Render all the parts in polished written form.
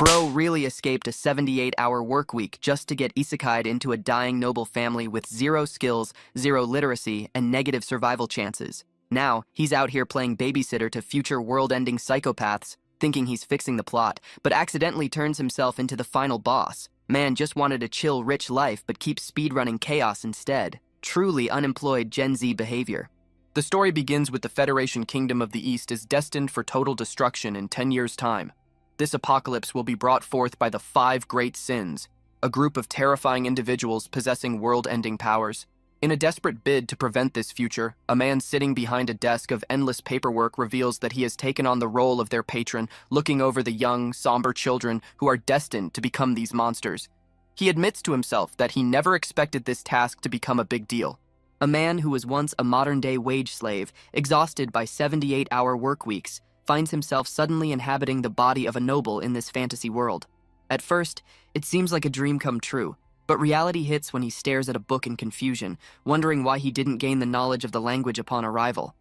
Bro really escaped a 78-hour work week just to get isekai'd into a dying noble family with zero skills, zero literacy, and negative survival chances. Now, he's out here playing babysitter to future world-ending psychopaths, thinking he's fixing the plot, but accidentally turns himself into the final boss. Man just wanted a chill, rich life, but keeps speedrunning chaos instead. Truly unemployed Gen Z behavior. The story begins with the Federation Kingdom of the East is destined for total destruction in 10 years' time. This apocalypse will be brought forth by the 5 Great Sins, a group of terrifying individuals possessing world-ending powers. In a desperate bid to prevent this future, a man sitting behind a desk of endless paperwork reveals that he has taken on the role of their patron, looking over the young, somber children who are destined to become these monsters. He admits to himself that he never expected this task to become a big deal. A man who was once a modern-day wage slave, exhausted by 78-hour work weeks, finds himself suddenly inhabiting the body of a noble in this fantasy world. At first, it seems like a dream come true, but reality hits when he stares at a book in confusion, wondering why he didn't gain the knowledge of the language upon arrival.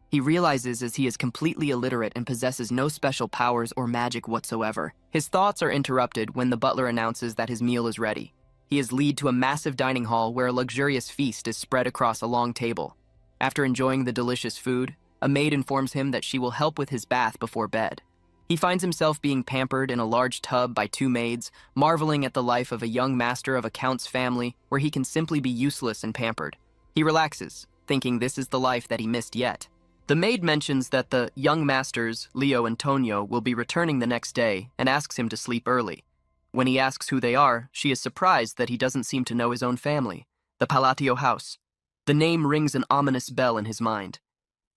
He realizes as he is completely illiterate and possesses no special powers or magic whatsoever. His thoughts are interrupted when the butler announces that his meal is ready. He is led to a massive dining hall where a luxurious feast is spread across a long table. After enjoying the delicious food, a maid informs him that she will help with his bath before bed. He finds himself being pampered in a large tub by 2 maids, marveling at the life of a young master of a count's family where he can simply be useless and pampered. He relaxes, thinking this is the life that he missed yet. The maid mentions that the young masters, Leo and Tonio, will be returning the next day and asks him to sleep early. When he asks who they are, she is surprised that he doesn't seem to know his own family, the Palatio house. The name rings an ominous bell in his mind.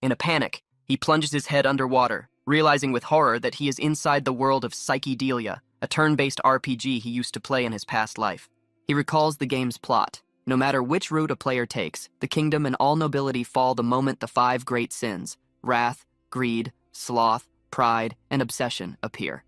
In a panic, he plunges his head underwater, realizing with horror that he is inside the world of Psychedelia, a turn-based RPG he used to play in his past life. He recalls the game's plot. No matter which route a player takes, the kingdom and all nobility fall the moment the 5 great sins, wrath, greed, sloth, pride, and obsession, appear.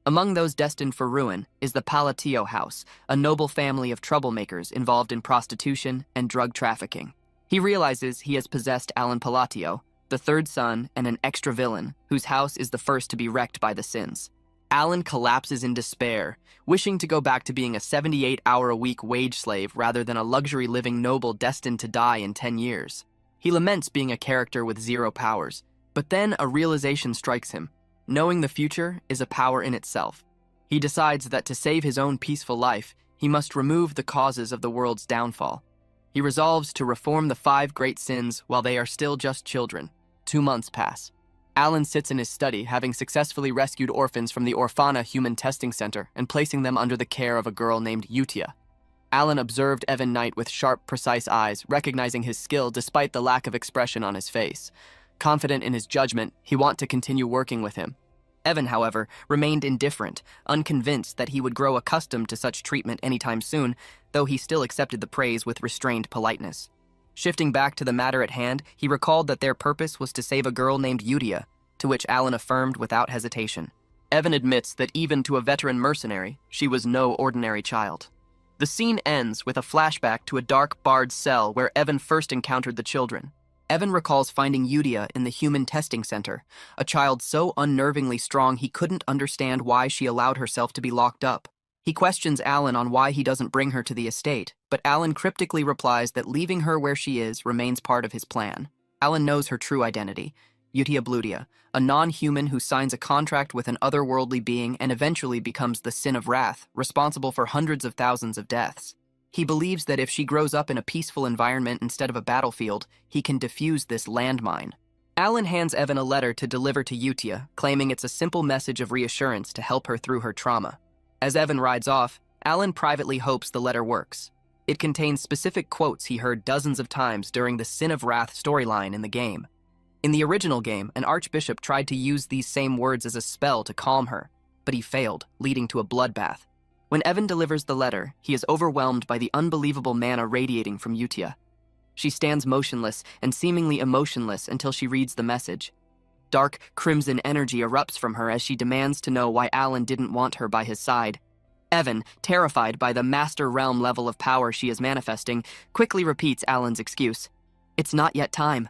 Among those destined for ruin is the Palatio house, a noble family of troublemakers involved in prostitution and drug trafficking. He realizes he has possessed Alan Palatio, the 3rd son and an extra villain, whose house is the first to be wrecked by the sins. Alan collapses in despair, wishing to go back to being a 78-hour-a-week wage slave rather than a luxury-living noble destined to die in 10 years. He laments being a character with 0 powers, but then a realization strikes him. Knowing the future is a power in itself. He decides that to save his own peaceful life, he must remove the causes of the world's downfall. He resolves to reform the 5 great sins while they are still just children. 2 months pass. Alan sits in his study, having successfully rescued orphans from the Orphana Human Testing Center and placing them under the care of a girl named Utia. Alan observed Evan Knight with sharp, precise eyes, recognizing his skill despite the lack of expression on his face. Confident in his judgment, he wanted to continue working with him. Evan, however, remained indifferent, unconvinced that he would grow accustomed to such treatment anytime soon, though he still accepted the praise with restrained politeness. Shifting back to the matter at hand, he recalled that their purpose was to save a girl named Utia, to which Alan affirmed without hesitation. Evan admits that even to a veteran mercenary, she was no ordinary child. The scene ends with a flashback to a dark, barred cell where Evan first encountered the children. Evan recalls finding Utia in the Human Testing Center, a child so unnervingly strong he couldn't understand why she allowed herself to be locked up. He questions Alan on why he doesn't bring her to the estate, but Alan cryptically replies that leaving her where she is remains part of his plan. Alan knows her true identity, Utia Blutia, a non-human who signs a contract with an otherworldly being and eventually becomes the Sin of Wrath, responsible for hundreds of thousands of deaths. He believes that if she grows up in a peaceful environment instead of a battlefield, he can defuse this landmine. Alan hands Evan a letter to deliver to Utia, claiming it's a simple message of reassurance to help her through her trauma. As Evan rides off, Alan privately hopes the letter works. It contains specific quotes he heard dozens of times during the Sin of Wrath storyline in the game. In the original game, an archbishop tried to use these same words as a spell to calm her, but he failed, leading to a bloodbath. When Evan delivers the letter, he is overwhelmed by the unbelievable mana radiating from Utia. She stands motionless and seemingly emotionless until she reads the message. Dark, crimson energy erupts from her as she demands to know why Alan didn't want her by his side. Evan, terrified by the Master Realm level of power she is manifesting, quickly repeats Alan's excuse. It's not yet time.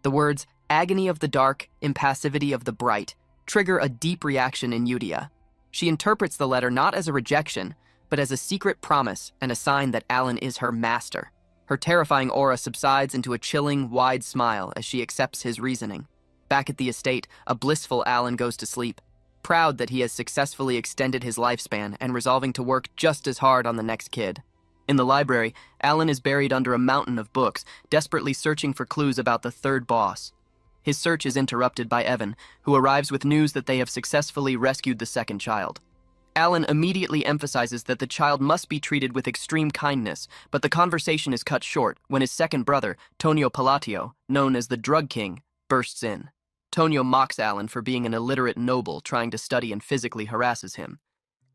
The words, agony of the dark, impassivity of the bright, trigger a deep reaction in Utia. She interprets the letter not as a rejection, but as a secret promise and a sign that Alan is her master. Her terrifying aura subsides into a chilling, wide smile as she accepts his reasoning. Back at the estate, a blissful Alan goes to sleep, proud that he has successfully extended his lifespan and resolving to work just as hard on the next kid. In the library, Alan is buried under a mountain of books, desperately searching for clues about the third boss. His search is interrupted by Evan, who arrives with news that they have successfully rescued the second child. Alan immediately emphasizes that the child must be treated with extreme kindness, but the conversation is cut short when his second brother, Tonio Palatio, known as the Drug King, bursts in. Tonio mocks Alan for being an illiterate noble trying to study and physically harasses him.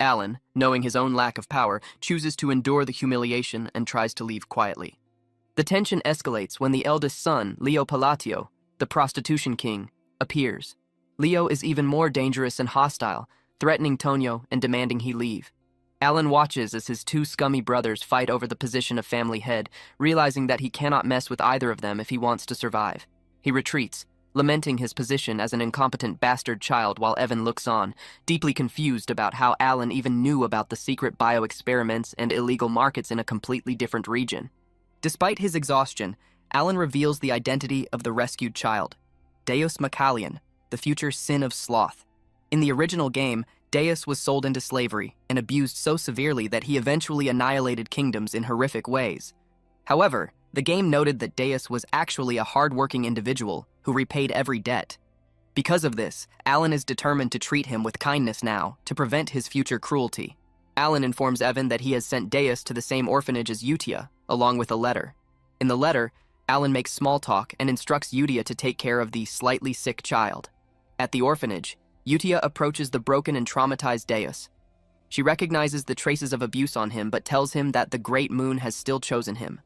Alan, knowing his own lack of power, chooses to endure the humiliation and tries to leave quietly. The tension escalates when the eldest son, Leo Palatio, the prostitution king, appears. Leo is even more dangerous and hostile, threatening Tonio and demanding he leave. Alan watches as his two scummy brothers fight over the position of family head, realizing that he cannot mess with either of them if he wants to survive. He retreats, lamenting his position as an incompetent bastard child while Evan looks on, deeply confused about how Alan even knew about the secret bioexperiments and illegal markets in a completely different region. Despite his exhaustion, Alan reveals the identity of the rescued child, Deus Macalian, the future sin of sloth. In the original game, Deus was sold into slavery and abused so severely that he eventually annihilated kingdoms in horrific ways. However, the game noted that Deus was actually a hard-working individual who repaid every debt. Because of this, Alan is determined to treat him with kindness now to prevent his future cruelty. Alan informs Evan that he has sent Deus to the same orphanage as Utia, along with a letter. In the letter, Alan makes small talk and instructs Utia to take care of the slightly sick child. At the orphanage, Utia approaches the broken and traumatized Deus. She recognizes the traces of abuse on him but tells him that the Great Moon has still chosen him.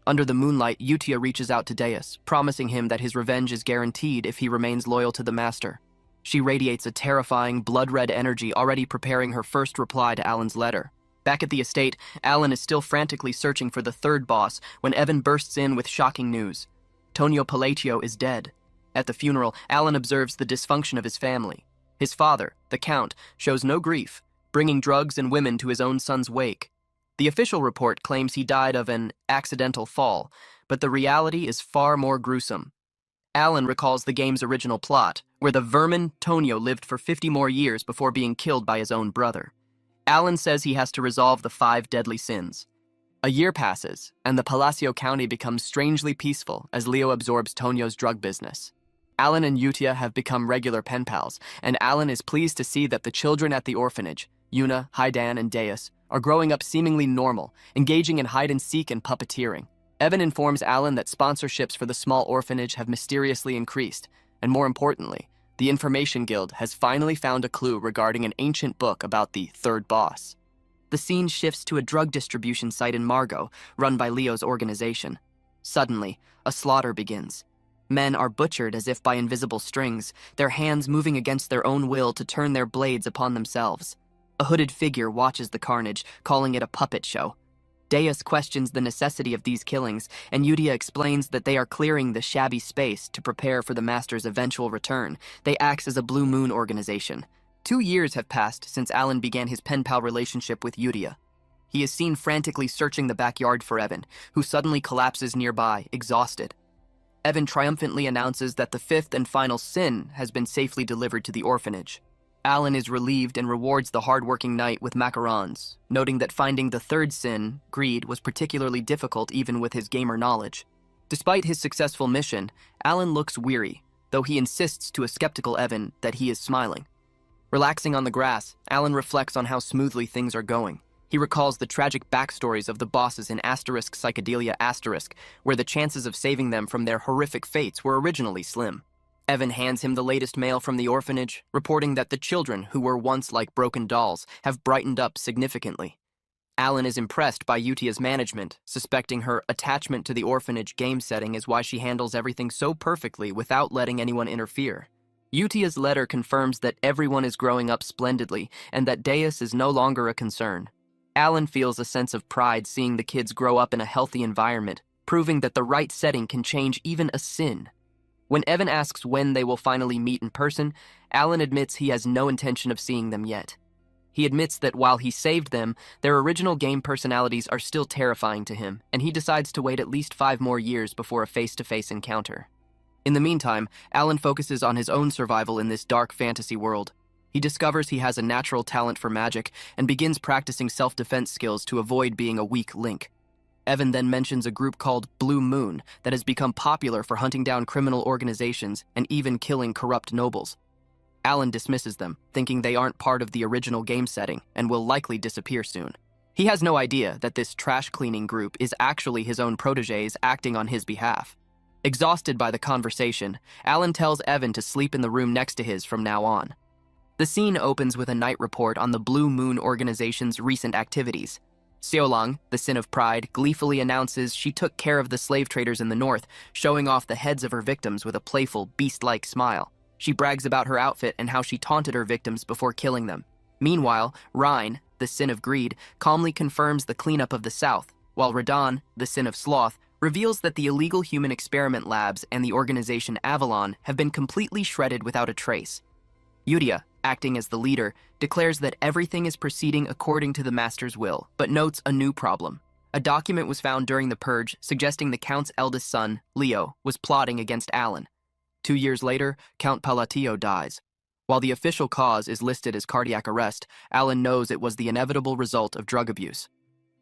Under the moonlight, Utia reaches out to Deus, promising him that his revenge is guaranteed if he remains loyal to the Master. She radiates a terrifying, blood-red energy, already preparing her first reply to Alan's letter. Back at the estate, Alan is still frantically searching for the third boss when Evan bursts in with shocking news. Tonio Palatio is dead. At the funeral, Alan observes the dysfunction of his family. His father, the Count, shows no grief, bringing drugs and women to his own son's wake. The official report claims he died of an accidental fall, but the reality is far more gruesome. Alan recalls the game's original plot, where the vermin Tonio lived for 50 more years before being killed by his own brother. Alan says he has to resolve the 5 deadly sins. A year passes, and the Palacio County becomes strangely peaceful as Leo absorbs Tonio's drug business. Alan and Utia have become regular pen pals, and Alan is pleased to see that the children at the orphanage, Yuna, Haidan, and Deus, are growing up seemingly normal, engaging in hide-and-seek and puppeteering. Evan informs Alan that sponsorships for the small orphanage have mysteriously increased, and more importantly, the Information Guild has finally found a clue regarding an ancient book about the third boss. The scene shifts to a drug distribution site in Margot, run by Leo's organization. Suddenly, a slaughter begins. Men are butchered as if by invisible strings, their hands moving against their own will to turn their blades upon themselves. A hooded figure watches the carnage, calling it a puppet show. Deus questions the necessity of these killings, and Utia explains that they are clearing the shabby space to prepare for the Master's eventual return. They act as a Blue Moon organization. 2 years have passed since Alan began his pen pal relationship with Utia. He is seen frantically searching the backyard for Evan, who suddenly collapses nearby, exhausted. Evan triumphantly announces that the 5th and final sin has been safely delivered to the orphanage. Alan is relieved and rewards the hard-working knight with macarons, noting that finding the 3rd sin, greed, was particularly difficult even with his gamer knowledge. Despite his successful mission, Alan looks weary, though he insists to a skeptical Evan that he is smiling. Relaxing on the grass, Alan reflects on how smoothly things are going. He recalls the tragic backstories of the bosses in Psychedelia*, where the chances of saving them from their horrific fates were originally slim. Evan hands him the latest mail from the orphanage, reporting that the children, who were once like broken dolls, have brightened up significantly. Alan is impressed by Utia's management, suspecting her attachment to the orphanage game setting is why she handles everything so perfectly without letting anyone interfere. Utia's letter confirms that everyone is growing up splendidly and that Deus is no longer a concern. Alan feels a sense of pride seeing the kids grow up in a healthy environment, proving that the right setting can change even a sin. When Evan asks when they will finally meet in person, Alan admits he has no intention of seeing them yet. He admits that while he saved them, their original game personalities are still terrifying to him, and he decides to wait at least 5 more years before a face-to-face encounter. In the meantime, Alan focuses on his own survival in this dark fantasy world. He discovers he has a natural talent for magic and begins practicing self-defense skills to avoid being a weak link. Evan then mentions a group called Blue Moon that has become popular for hunting down criminal organizations and even killing corrupt nobles. Alan dismisses them, thinking they aren't part of the original game setting and will likely disappear soon. He has no idea that this trash-cleaning group is actually his own protégés acting on his behalf. Exhausted by the conversation, Alan tells Evan to sleep in the room next to his from now on. The scene opens with a night report on the Blue Moon organization's recent activities. Seolang, the Sin of Pride, gleefully announces she took care of the slave traders in the north, showing off the heads of her victims with a playful, beast-like smile. She brags about her outfit and how she taunted her victims before killing them. Meanwhile, Rhine, the Sin of Greed, calmly confirms the cleanup of the south, while Radon, the Sin of Sloth, reveals that the illegal human experiment labs and the organization Avalon have been completely shredded without a trace. Yuria, acting as the leader, declares that everything is proceeding according to the Master's will, but notes a new problem. A document was found during the purge suggesting the Count's eldest son, Leo, was plotting against Alan. 2 years later, Count Palatio dies. While the official cause is listed as cardiac arrest, Alan knows it was the inevitable result of drug abuse.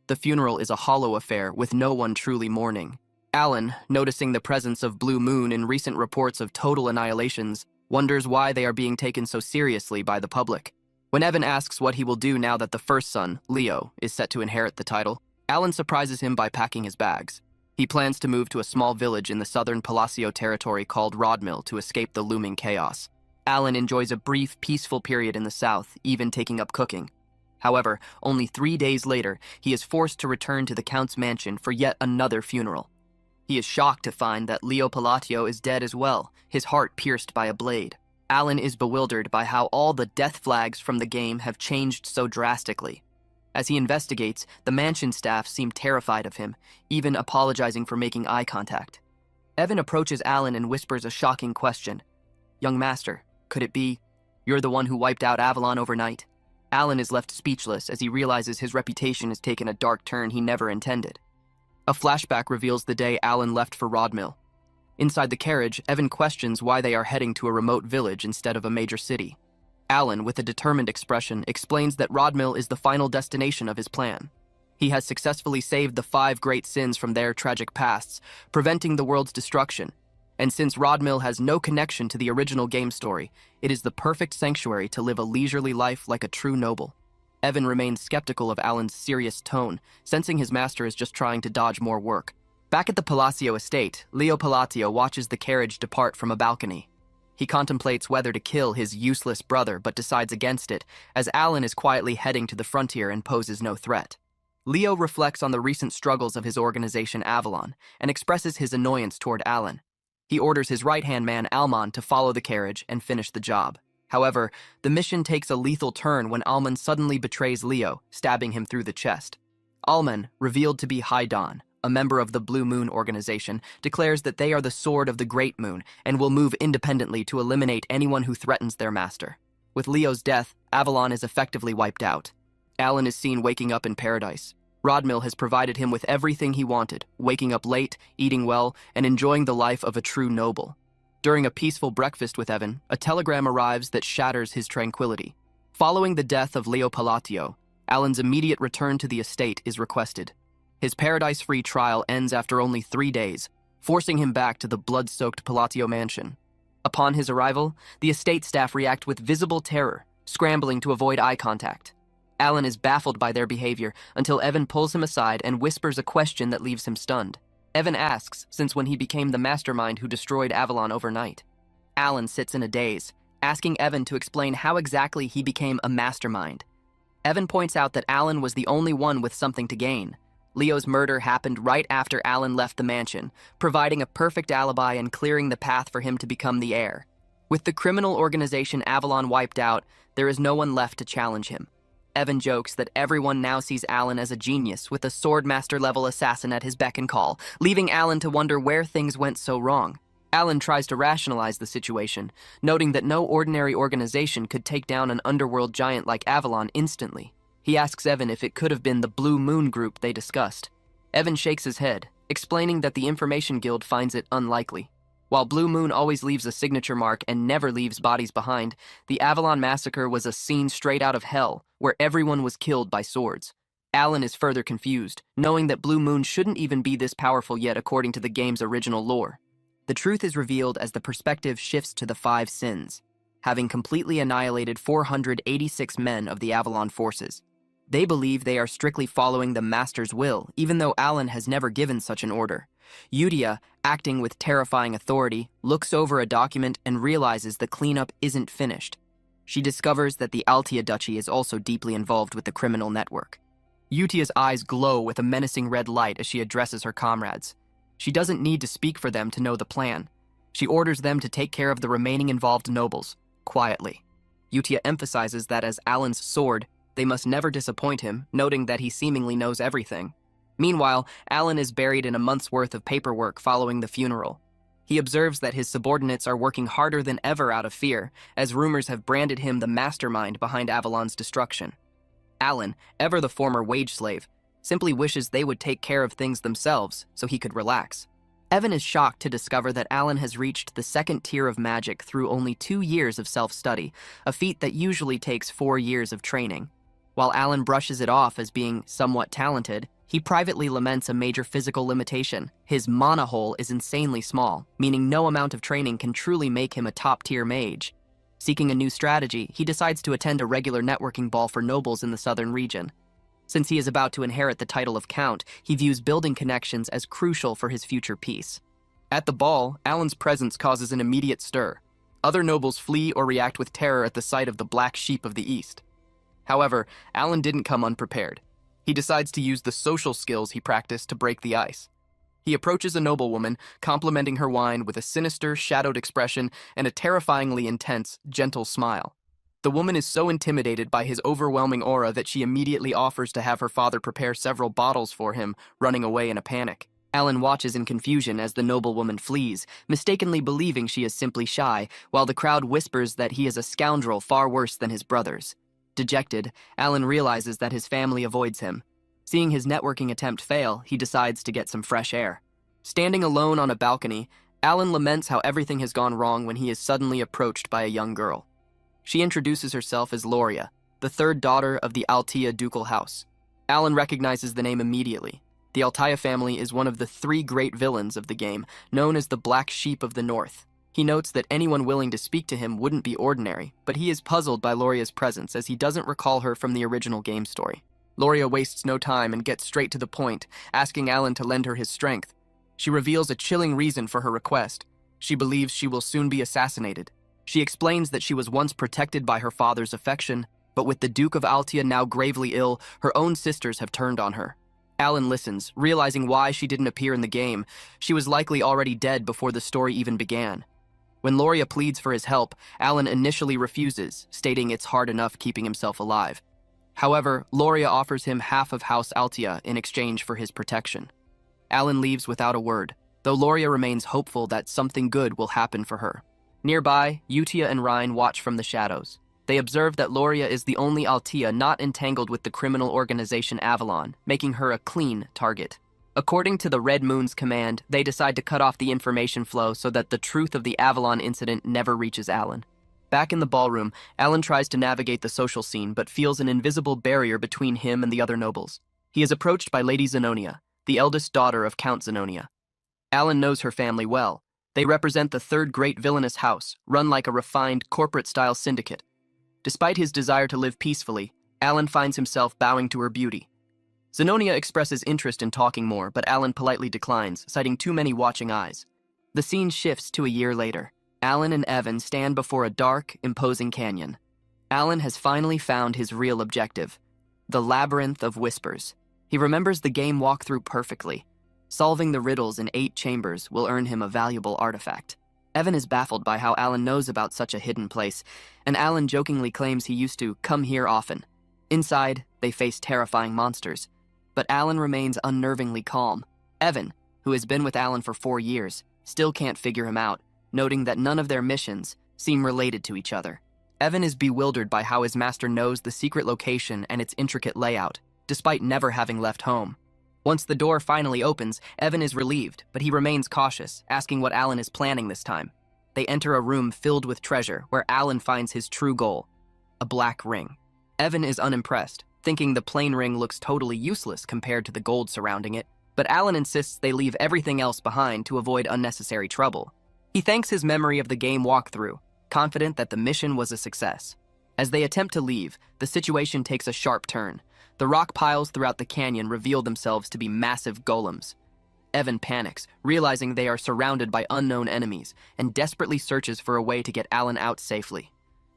The funeral is a hollow affair with no one truly mourning. Alan, noticing the presence of Blue Moon in recent reports of total annihilations, wonders why they are being taken so seriously by the public. When Evan asks what he will do now that the first son, Leo, is set to inherit the title, Alan surprises him by packing his bags. He plans to move to a small village in the southern Palacio territory called Rodmill to escape the looming chaos. Alan enjoys a brief, peaceful period in the south, even taking up cooking. However, only 3 days later, he is forced to return to the Count's mansion for yet another funeral. He is shocked to find that Leo Palatio is dead as well, his heart pierced by a blade. Alan is bewildered by how all the death flags from the game have changed so drastically. As he investigates, the mansion staff seem terrified of him, even apologizing for making eye contact. Evan approaches Alan and whispers a shocking question. "Young master, could it be you're the one who wiped out Avalon overnight?" Alan is left speechless as he realizes his reputation has taken a dark turn he never intended. A flashback reveals the day Alan left for Rodmill. Inside the carriage, Evan questions why they are heading to a remote village instead of a major city. Alan, with a determined expression, explains that Rodmill is the final destination of his plan. He has successfully saved the 5 great sins from their tragic pasts, preventing the world's destruction. And since Rodmill has no connection to the original game story, it is the perfect sanctuary to live a leisurely life like a true noble. Evan remains skeptical of Alan's serious tone, sensing his master is just trying to dodge more work. Back at the Palacio estate, Leo Palatio watches the carriage depart from a balcony. He contemplates whether to kill his useless brother but decides against it, as Alan is quietly heading to the frontier and poses no threat. Leo reflects on the recent struggles of his organization Avalon and expresses his annoyance toward Alan. He orders his right-hand man Alman to follow the carriage and finish the job. However, the mission takes a lethal turn when Alman suddenly betrays Leo, stabbing him through the chest. Alman, revealed to be Haidon, a member of the Blue Moon organization, declares that they are the Sword of the Great Moon and will move independently to eliminate anyone who threatens their master. With Leo's death, Avalon is effectively wiped out. Alan is seen waking up in paradise. Rodmill has provided him with everything he wanted, waking up late, eating well, and enjoying the life of a true noble. During a peaceful breakfast with Evan, a telegram arrives that shatters his tranquility. Following the death of Leo Palatio, Alan's immediate return to the estate is requested. His paradise-free trial ends after only 3 days, forcing him back to the blood-soaked Palatio mansion. Upon his arrival, the estate staff react with visible terror, scrambling to avoid eye contact. Alan is baffled by their behavior until Evan pulls him aside and whispers a question that leaves him stunned. Evan asks since when he became the mastermind who destroyed Avalon overnight. Alan sits in a daze, asking Evan to explain how exactly he became a mastermind. Evan points out that Alan was the only one with something to gain. Leo's murder happened right after Alan left the mansion, providing a perfect alibi and clearing the path for him to become the heir. With the criminal organization Avalon wiped out, there is no one left to challenge him. Evan jokes that everyone now sees Alan as a genius, with a swordmaster-level assassin at his beck and call, leaving Alan to wonder where things went so wrong. Alan tries to rationalize the situation, noting that no ordinary organization could take down an underworld giant like Avalon instantly. He asks Evan if it could have been the Blue Moon group they discussed. Evan shakes his head, explaining that the Information Guild finds it unlikely. While Blue Moon always leaves a signature mark and never leaves bodies behind, the Avalon massacre was a scene straight out of hell, where everyone was killed by swords. Alan is further confused, knowing that Blue Moon shouldn't even be this powerful yet according to the game's original lore. The truth is revealed as the perspective shifts to the 5 sins, having completely annihilated 486 men of the Avalon forces. They believe they are strictly following the Master's will, even though Alan has never given such an order. Yudia, acting with terrifying authority, looks over a document and realizes the cleanup isn't finished. She discovers that the Altia Duchy is also deeply involved with the criminal network. Utia's eyes glow with a menacing red light as she addresses her comrades. She doesn't need to speak for them to know the plan. She orders them to take care of the remaining involved nobles, quietly. Utia emphasizes that as Alan's sword, they must never disappoint him, noting that he seemingly knows everything. Meanwhile, Alan is buried in a month's worth of paperwork following the funeral. He observes that his subordinates are working harder than ever out of fear, as rumors have branded him the mastermind behind Avalon's destruction. Alan, ever the former wage slave, simply wishes they would take care of things themselves so he could relax. Evan is shocked to discover that Alan has reached the 2nd tier of magic through only 2 years of self-study, a feat that usually takes 4 years of training. While Alan brushes it off as being somewhat talented, he privately laments a major physical limitation. His mana hole is insanely small, meaning no amount of training can truly make him a top-tier mage. Seeking a new strategy, he decides to attend a regular networking ball for nobles in the southern region. Since he is about to inherit the title of Count, he views building connections as crucial for his future peace. At the ball, Alan's presence causes an immediate stir. Other nobles flee or react with terror at the sight of the black sheep of the East. However, Alan didn't come unprepared. He decides to use the social skills he practiced to break the ice. He approaches a noblewoman, complimenting her wine with a sinister, shadowed expression and a terrifyingly intense, gentle smile. The woman is so intimidated by his overwhelming aura that she immediately offers to have her father prepare several bottles for him, running away in a panic. Alan watches in confusion as the noblewoman flees, mistakenly believing she is simply shy, while the crowd whispers that he is a scoundrel far worse than his brothers. Dejected, Alan realizes that his family avoids him. Seeing his networking attempt fail, he decides to get some fresh air. Standing alone on a balcony, Alan laments how everything has gone wrong when he is suddenly approached by a young girl. She introduces herself as Loria, the 3rd daughter of the Altia ducal house. Alan recognizes the name immediately. The Altia family is one of the 3 great villains of the game, known as the Black Sheep of the North. He notes that anyone willing to speak to him wouldn't be ordinary, but he is puzzled by Loria's presence as he doesn't recall her from the original game story. Loria wastes no time and gets straight to the point, asking Alan to lend her his strength. She reveals a chilling reason for her request. She believes she will soon be assassinated. She explains that she was once protected by her father's affection, but with the Duke of Altia now gravely ill, her own sisters have turned on her. Alan listens, realizing why she didn't appear in the game. She was likely already dead before the story even began. When Loria pleads for his help, Alan initially refuses, stating it's hard enough keeping himself alive. However, Loria offers him half of House Altia in exchange for his protection. Alan leaves without a word, though Loria remains hopeful that something good will happen for her. Nearby, Utia and Rhine watch from the shadows. They observe that Loria is the only Altia not entangled with the criminal organization Avalon, making her a clean target. According to the Red Moon's command, they decide to cut off the information flow so that the truth of the Avalon incident never reaches Alan. Back in the ballroom, Alan tries to navigate the social scene but feels an invisible barrier between him and the other nobles. He is approached by Lady Zenonia, the eldest daughter of Count Zenonia. Alan knows her family well. They represent the 3rd great villainous house, run like a refined, corporate-style syndicate. Despite his desire to live peacefully, Alan finds himself bowing to her beauty. Zenonia expresses interest in talking more, but Alan politely declines, citing too many watching eyes. The scene shifts to a year later. Alan and Evan stand before a dark, imposing canyon. Alan has finally found his real objective, the Labyrinth of Whispers. He remembers the game walkthrough perfectly. Solving the riddles in 8 chambers will earn him a valuable artifact. Evan is baffled by how Alan knows about such a hidden place, and Alan jokingly claims he used to come here often. Inside, they face terrifying monsters, but Alan remains unnervingly calm. Evan, who has been with Alan for 4 years, still can't figure him out, noting that none of their missions seem related to each other. Evan is bewildered by how his master knows the secret location and its intricate layout, despite never having left home. Once the door finally opens, Evan is relieved, but he remains cautious, asking what Alan is planning this time. They enter a room filled with treasure, where Alan finds his true goal, a black ring. Evan is unimpressed, thinking the plain ring looks totally useless compared to the gold surrounding it, but Alan insists they leave everything else behind to avoid unnecessary trouble. He thanks his memory of the game walkthrough, confident that the mission was a success. As they attempt to leave, the situation takes a sharp turn. The rock piles throughout the canyon reveal themselves to be massive golems. Evan panics, realizing they are surrounded by unknown enemies, and desperately searches for a way to get Alan out safely.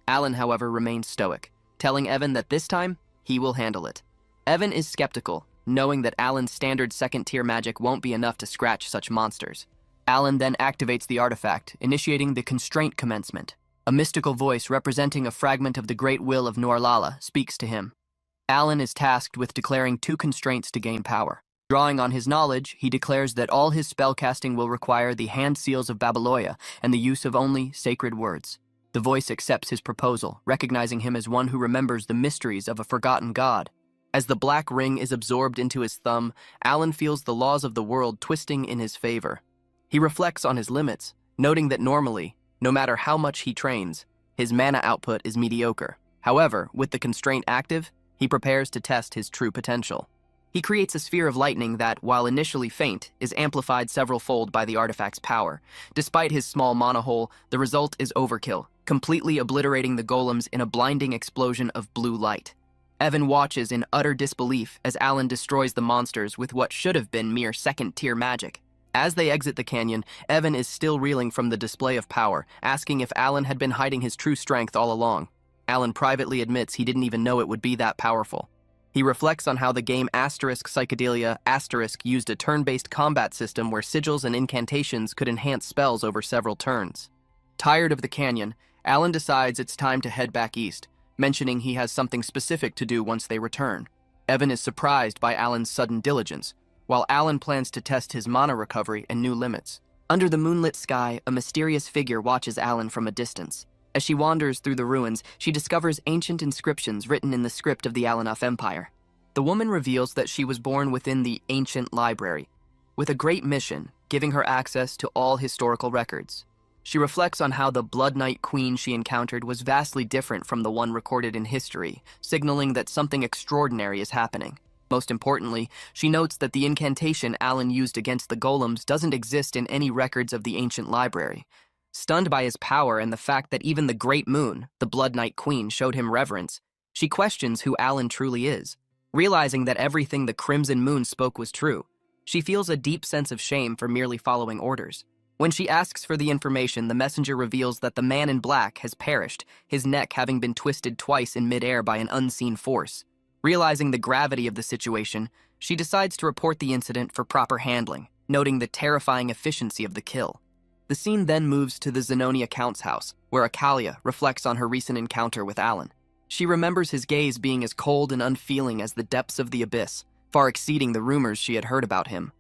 Alan, however, remains stoic, telling Evan that this time, he will handle it. Evan is skeptical, knowing that Alan's standard second-tier magic won't be enough to scratch such monsters. Alan then activates the artifact, initiating the constraint commencement. A mystical voice representing a fragment of the great will of Norlala speaks to him. Alan is tasked with declaring 2 constraints to gain power. Drawing on his knowledge, he declares that all his spellcasting will require the hand seals of Babylonia and the use of only sacred words. The voice accepts his proposal, recognizing him as one who remembers the mysteries of a forgotten god. As the black ring is absorbed into his thumb, Alan feels the laws of the world twisting in his favor. He reflects on his limits, noting that normally, no matter how much he trains, his mana output is mediocre. However, with the constraint active, he prepares to test his true potential. He creates a sphere of lightning that, while initially faint, is amplified several-fold by the artifact's power. Despite his small mana hole, the result is overkill, completely obliterating the golems in a blinding explosion of blue light. Evan watches in utter disbelief as Alan destroys the monsters with what should have been mere second-tier magic. As they exit the canyon, Evan is still reeling from the display of power, asking if Alan had been hiding his true strength all along. Alan privately admits he didn't even know it would be that powerful. He reflects on how the game Psychedelia used a turn-based combat system where sigils and incantations could enhance spells over several turns. Tired of the canyon, Alan decides it's time to head back east, mentioning he has something specific to do once they return. Evan is surprised by Alan's sudden diligence, while Alan plans to test his mana recovery and new limits. Under the moonlit sky, a mysterious figure watches Alan from a distance. As she wanders through the ruins, she discovers ancient inscriptions written in the script of the Alanaf Empire. The woman reveals that she was born within the ancient library, with a great mission, giving her access to all historical records. She reflects on how the Blood Knight Queen she encountered was vastly different from the one recorded in history, signaling that something extraordinary is happening. Most importantly, she notes that the incantation Alan used against the golems doesn't exist in any records of the ancient library. Stunned by his power and the fact that even the Great Moon, the Blood Knight Queen, showed him reverence, she questions who Alan truly is. Realizing that everything the Crimson Moon spoke was true, she feels a deep sense of shame for merely following orders. When she asks for the information, the messenger reveals that the man in black has perished, his neck having been twisted twice in midair by an unseen force. Realizing the gravity of the situation, she decides to report the incident for proper handling, noting the terrifying efficiency of the kill. The scene then moves to the Zenonia Count's house, where Akalia reflects on her recent encounter with Alan. She remembers his gaze being as cold and unfeeling as the depths of the abyss, far exceeding the rumors she had heard about him.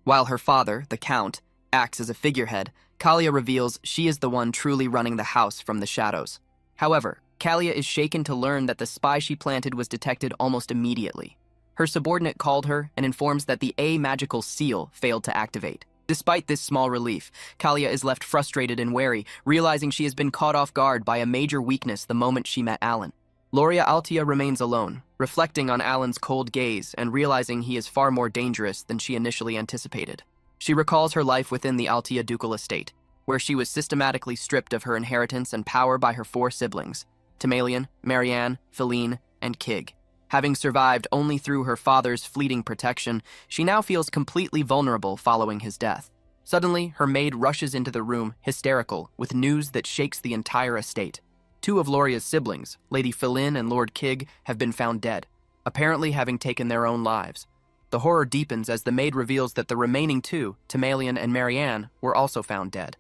While her father, the Count, acts as a figurehead, Kalia reveals she is the one truly running the house from the shadows. However, Kalia is shaken to learn that the spy she planted was detected almost immediately. Her subordinate called her and informs that the magical seal failed to activate. Despite this small relief, Kalia is left frustrated and wary, realizing she has been caught off guard by a major weakness the moment she met Alan. Loria Altia remains alone, reflecting on Alan's cold gaze and realizing he is far more dangerous than she initially anticipated. She recalls her life within the Altia ducal estate, where she was systematically stripped of her inheritance and power by her 4 siblings, Timalian, Marianne, Feline, and Kig. Having survived only through her father's fleeting protection, she now feels completely vulnerable following his death. Suddenly, her maid rushes into the room, hysterical, with news that shakes the entire estate. 2 of Loria's siblings, Lady Feline and Lord Kig, have been found dead, apparently having taken their own lives. The horror deepens as the maid reveals that the remaining 2, Timalian and Marianne, were also found dead.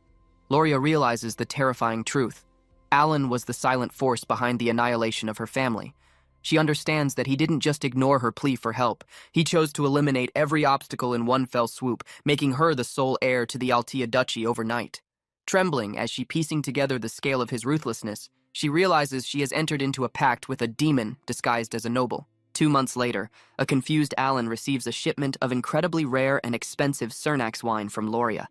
Loria realizes the terrifying truth. Alan was the silent force behind the annihilation of her family. She understands that he didn't just ignore her plea for help. He chose to eliminate every obstacle in one fell swoop, making her the sole heir to the Altia Duchy overnight. Trembling as she piecing together the scale of his ruthlessness, she realizes she has entered into a pact with a demon disguised as a noble. 2 months later, a confused Alan receives a shipment of incredibly rare and expensive Cernax wine from Loria.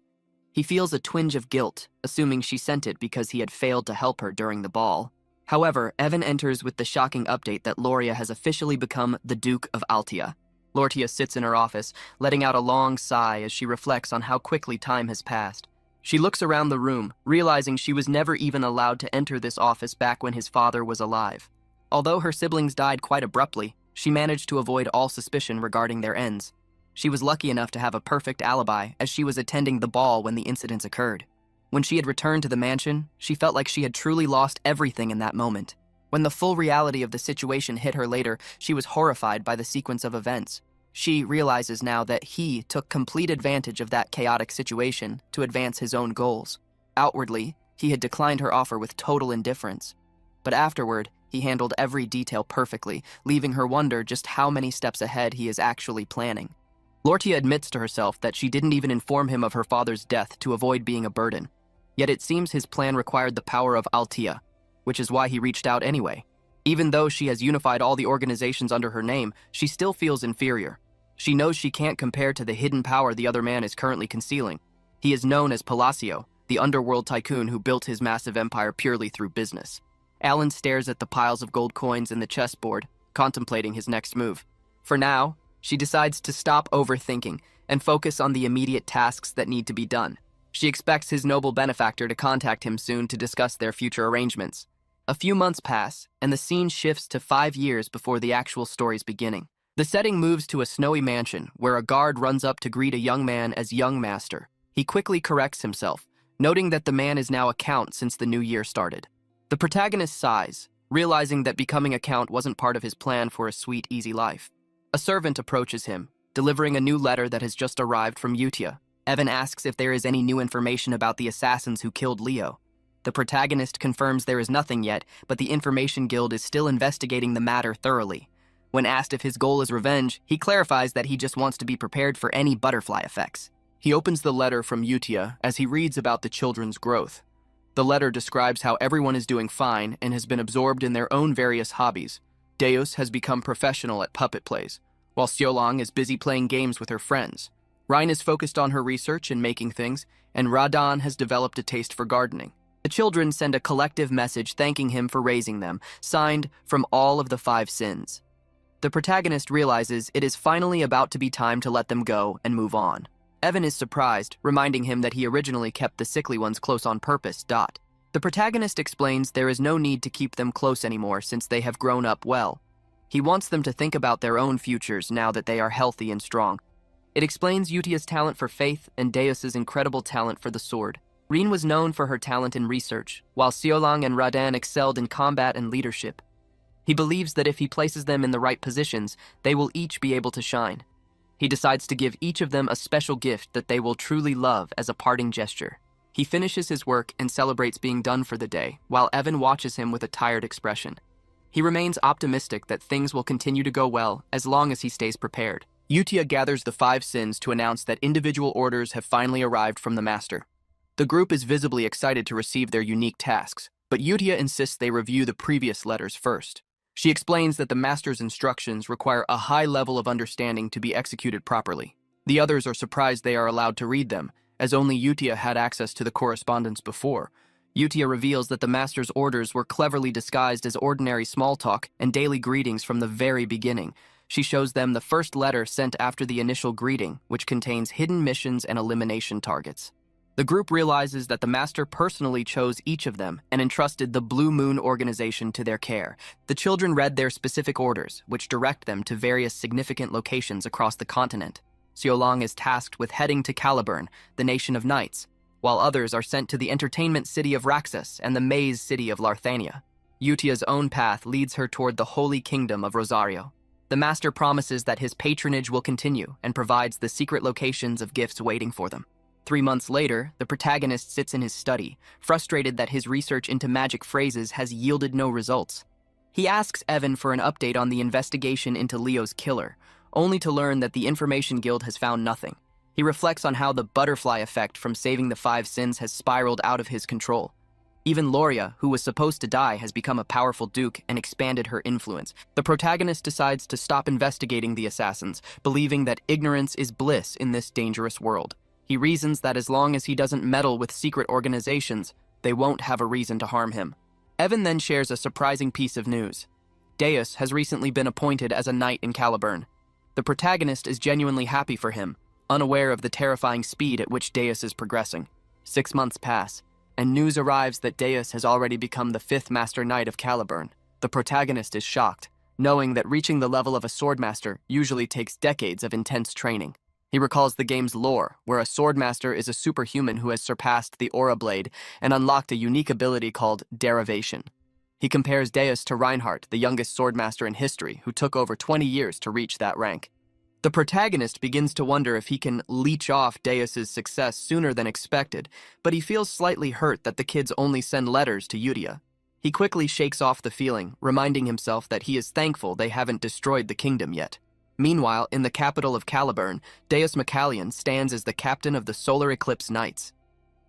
He feels a twinge of guilt, assuming she sent it because he had failed to help her during the ball. However, Evan enters with the shocking update that Loria has officially become the Duke of Altia. Loria sits in her office, letting out a long sigh as she reflects on how quickly time has passed. She looks around the room, realizing she was never even allowed to enter this office back when his father was alive. Although her siblings died quite abruptly, she managed to avoid all suspicion regarding their ends. She was lucky enough to have a perfect alibi, as she was attending the ball when the incidents occurred. When she had returned to the mansion, she felt like she had truly lost everything in that moment. When the full reality of the situation hit her later, she was horrified by the sequence of events. She realizes now that he took complete advantage of that chaotic situation to advance his own goals. Outwardly, he had declined her offer with total indifference. But afterward, he handled every detail perfectly, leaving her wonder just how many steps ahead he is actually planning. Loria admits to herself that she didn't even inform him of her father's death to avoid being a burden. Yet it seems his plan required the power of Altia, which is why he reached out anyway. Even though she has unified all the organizations under her name, she still feels inferior. She knows she can't compare to the hidden power the other man is currently concealing. He is known as Palacio, the underworld tycoon who built his massive empire purely through business. Alan stares at the piles of gold coins in the chessboard, contemplating his next move. For now, she decides to stop overthinking and focus on the immediate tasks that need to be done. She expects his noble benefactor to contact him soon to discuss their future arrangements. A few months pass, and the scene shifts to 5 years before the actual story's beginning. The setting moves to a snowy mansion, where a guard runs up to greet a young man as young master. He quickly corrects himself, noting that the man is now a count since the new year started. The protagonist sighs, realizing that becoming a count wasn't part of his plan for a sweet, easy life. A servant approaches him, delivering a new letter that has just arrived from Utia. Evan asks if there is any new information about the assassins who killed Leo. The protagonist confirms there is nothing yet, but the Information Guild is still investigating the matter thoroughly. When asked if his goal is revenge, he clarifies that he just wants to be prepared for any butterfly effects. He opens the letter from Utia as he reads about the children's growth. The letter describes how everyone is doing fine and has been absorbed in their own various hobbies. Deus has become professional at puppet plays, while Xiaolong is busy playing games with her friends. Rhine is focused on her research and making things, and Radan has developed a taste for gardening. The children send a collective message thanking him for raising them, signed from all of the 5 sins. The protagonist realizes it is finally about to be time to let them go and move on. Evan is surprised, reminding him that he originally kept the sickly ones close on purpose. The protagonist explains there is no need to keep them close anymore since they have grown up well. He wants them to think about their own futures now that they are healthy and strong. It explains Utia's talent for faith and Deus's incredible talent for the sword. Rin was known for her talent in research, while Xiaolong and Radan excelled in combat and leadership. He believes that if he places them in the right positions, they will each be able to shine. He decides to give each of them a special gift that they will truly love as a parting gesture. He finishes his work and celebrates being done for the day, while Evan watches him with a tired expression. He remains optimistic that things will continue to go well as long as he stays prepared. Utia gathers the 5 sins to announce that individual orders have finally arrived from the master. The group is visibly excited to receive their unique tasks, but Utia insists they review the previous letters first. She explains that the master's instructions require a high level of understanding to be executed properly. The others are surprised they are allowed to read them, as only Utia had access to the correspondence before. Utia reveals that the master's orders were cleverly disguised as ordinary small talk and daily greetings from the very beginning. She shows them the first letter sent after the initial greeting, which contains hidden missions and elimination targets. The group realizes that the master personally chose each of them and entrusted the Blue Moon organization to their care. The children read their specific orders, which direct them to various significant locations across the continent. Xiaolong is tasked with heading to Caliburn, the nation of knights, while others are sent to the entertainment city of Raxus and the maze city of Larthania. Utia's own path leads her toward the holy kingdom of Rosario. The master promises that his patronage will continue and provides the secret locations of gifts waiting for them. 3 months later, the protagonist sits in his study, frustrated that his research into magic phrases has yielded no results. He asks Evan for an update on the investigation into Leo's killer, only to learn that the Information Guild has found nothing. He reflects on how the butterfly effect from saving the five sins has spiraled out of his control. Even Loria, who was supposed to die, has become a powerful duke and expanded her influence. The protagonist decides to stop investigating the assassins, believing that ignorance is bliss in this dangerous world. He reasons that as long as he doesn't meddle with secret organizations, they won't have a reason to harm him. Evan then shares a surprising piece of news. Deus has recently been appointed as a knight in Caliburn. The protagonist is genuinely happy for him, unaware of the terrifying speed at which Deus is progressing. 6 months pass, and news arrives that Deus has already become the 5th Master Knight of Caliburn. The protagonist is shocked, knowing that reaching the level of a swordmaster usually takes decades of intense training. He recalls the game's lore, where a swordmaster is a superhuman who has surpassed the Aura Blade and unlocked a unique ability called derivation. He compares Deus to Reinhardt, the youngest swordmaster in history, who took over 20 years to reach that rank. The protagonist begins to wonder if he can leech off Deus's success sooner than expected, but he feels slightly hurt that the kids only send letters to Yudia. He quickly shakes off the feeling, reminding himself that he is thankful they haven't destroyed the kingdom yet. Meanwhile, in the capital of Caliburn, Deus Macallion stands as the captain of the Solar Eclipse Knights.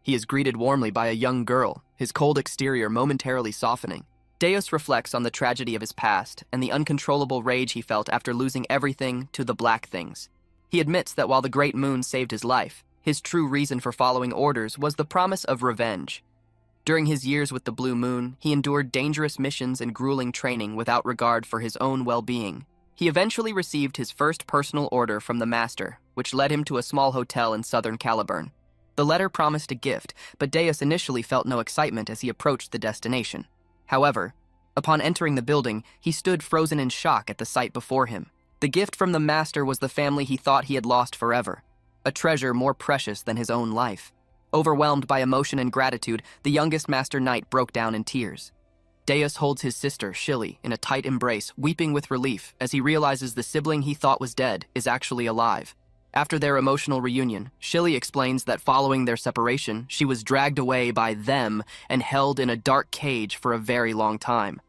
He is greeted warmly by a young girl, his cold exterior momentarily softening. Deus reflects on the tragedy of his past and the uncontrollable rage he felt after losing everything to the Black Things. He admits that while the Great Moon saved his life, his true reason for following orders was the promise of revenge. During his years with the Blue Moon, he endured dangerous missions and grueling training without regard for his own well-being. He eventually received his first personal order from the Master, which led him to a small hotel in southern Caliburn. The letter promised a gift, but Deus initially felt no excitement as he approached the destination. However, upon entering the building, he stood frozen in shock at the sight before him. The gift from the Master was the family he thought he had lost forever, a treasure more precious than his own life. Overwhelmed by emotion and gratitude, the youngest Master Knight broke down in tears. Deus holds his sister, Shilly, in a tight embrace, weeping with relief as he realizes the sibling he thought was dead is actually alive. After their emotional reunion, Shilly explains that following their separation, she was dragged away by them and held in a dark cage for a very long time.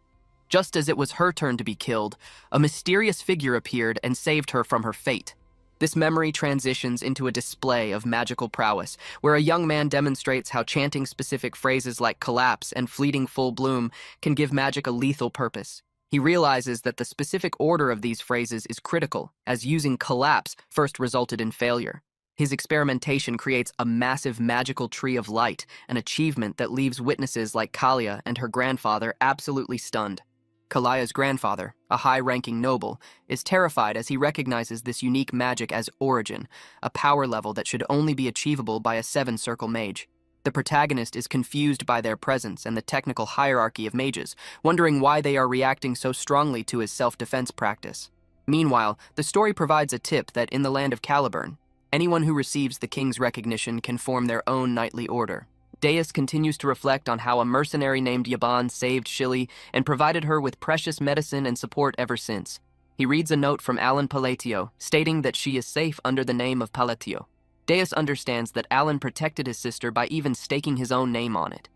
Just as it was her turn to be killed, a mysterious figure appeared and saved her from her fate. This memory transitions into a display of magical prowess, where a young man demonstrates how chanting specific phrases like collapse and fleeting full bloom can give magic a lethal purpose. He realizes that the specific order of these phrases is critical, as using collapse first resulted in failure. His experimentation creates a massive magical tree of light, an achievement that leaves witnesses like Kalia and her grandfather absolutely stunned. Kalia's grandfather, a high-ranking noble, is terrified as he recognizes this unique magic as Origin, a power level that should only be achievable by a 7-circle mage. The protagonist is confused by their presence and the technical hierarchy of mages, wondering why they are reacting so strongly to his self-defense practice. Meanwhile, the story provides a tip that in the land of Caliburn, anyone who receives the king's recognition can form their own knightly order. Deus continues to reflect on how a mercenary named Yaban saved Shilly and provided her with precious medicine and support ever since. He reads a note from Alan Palatio, stating that she is safe under the name of Palatio. Deus understands that Alan protected his sister by even staking his own name on it.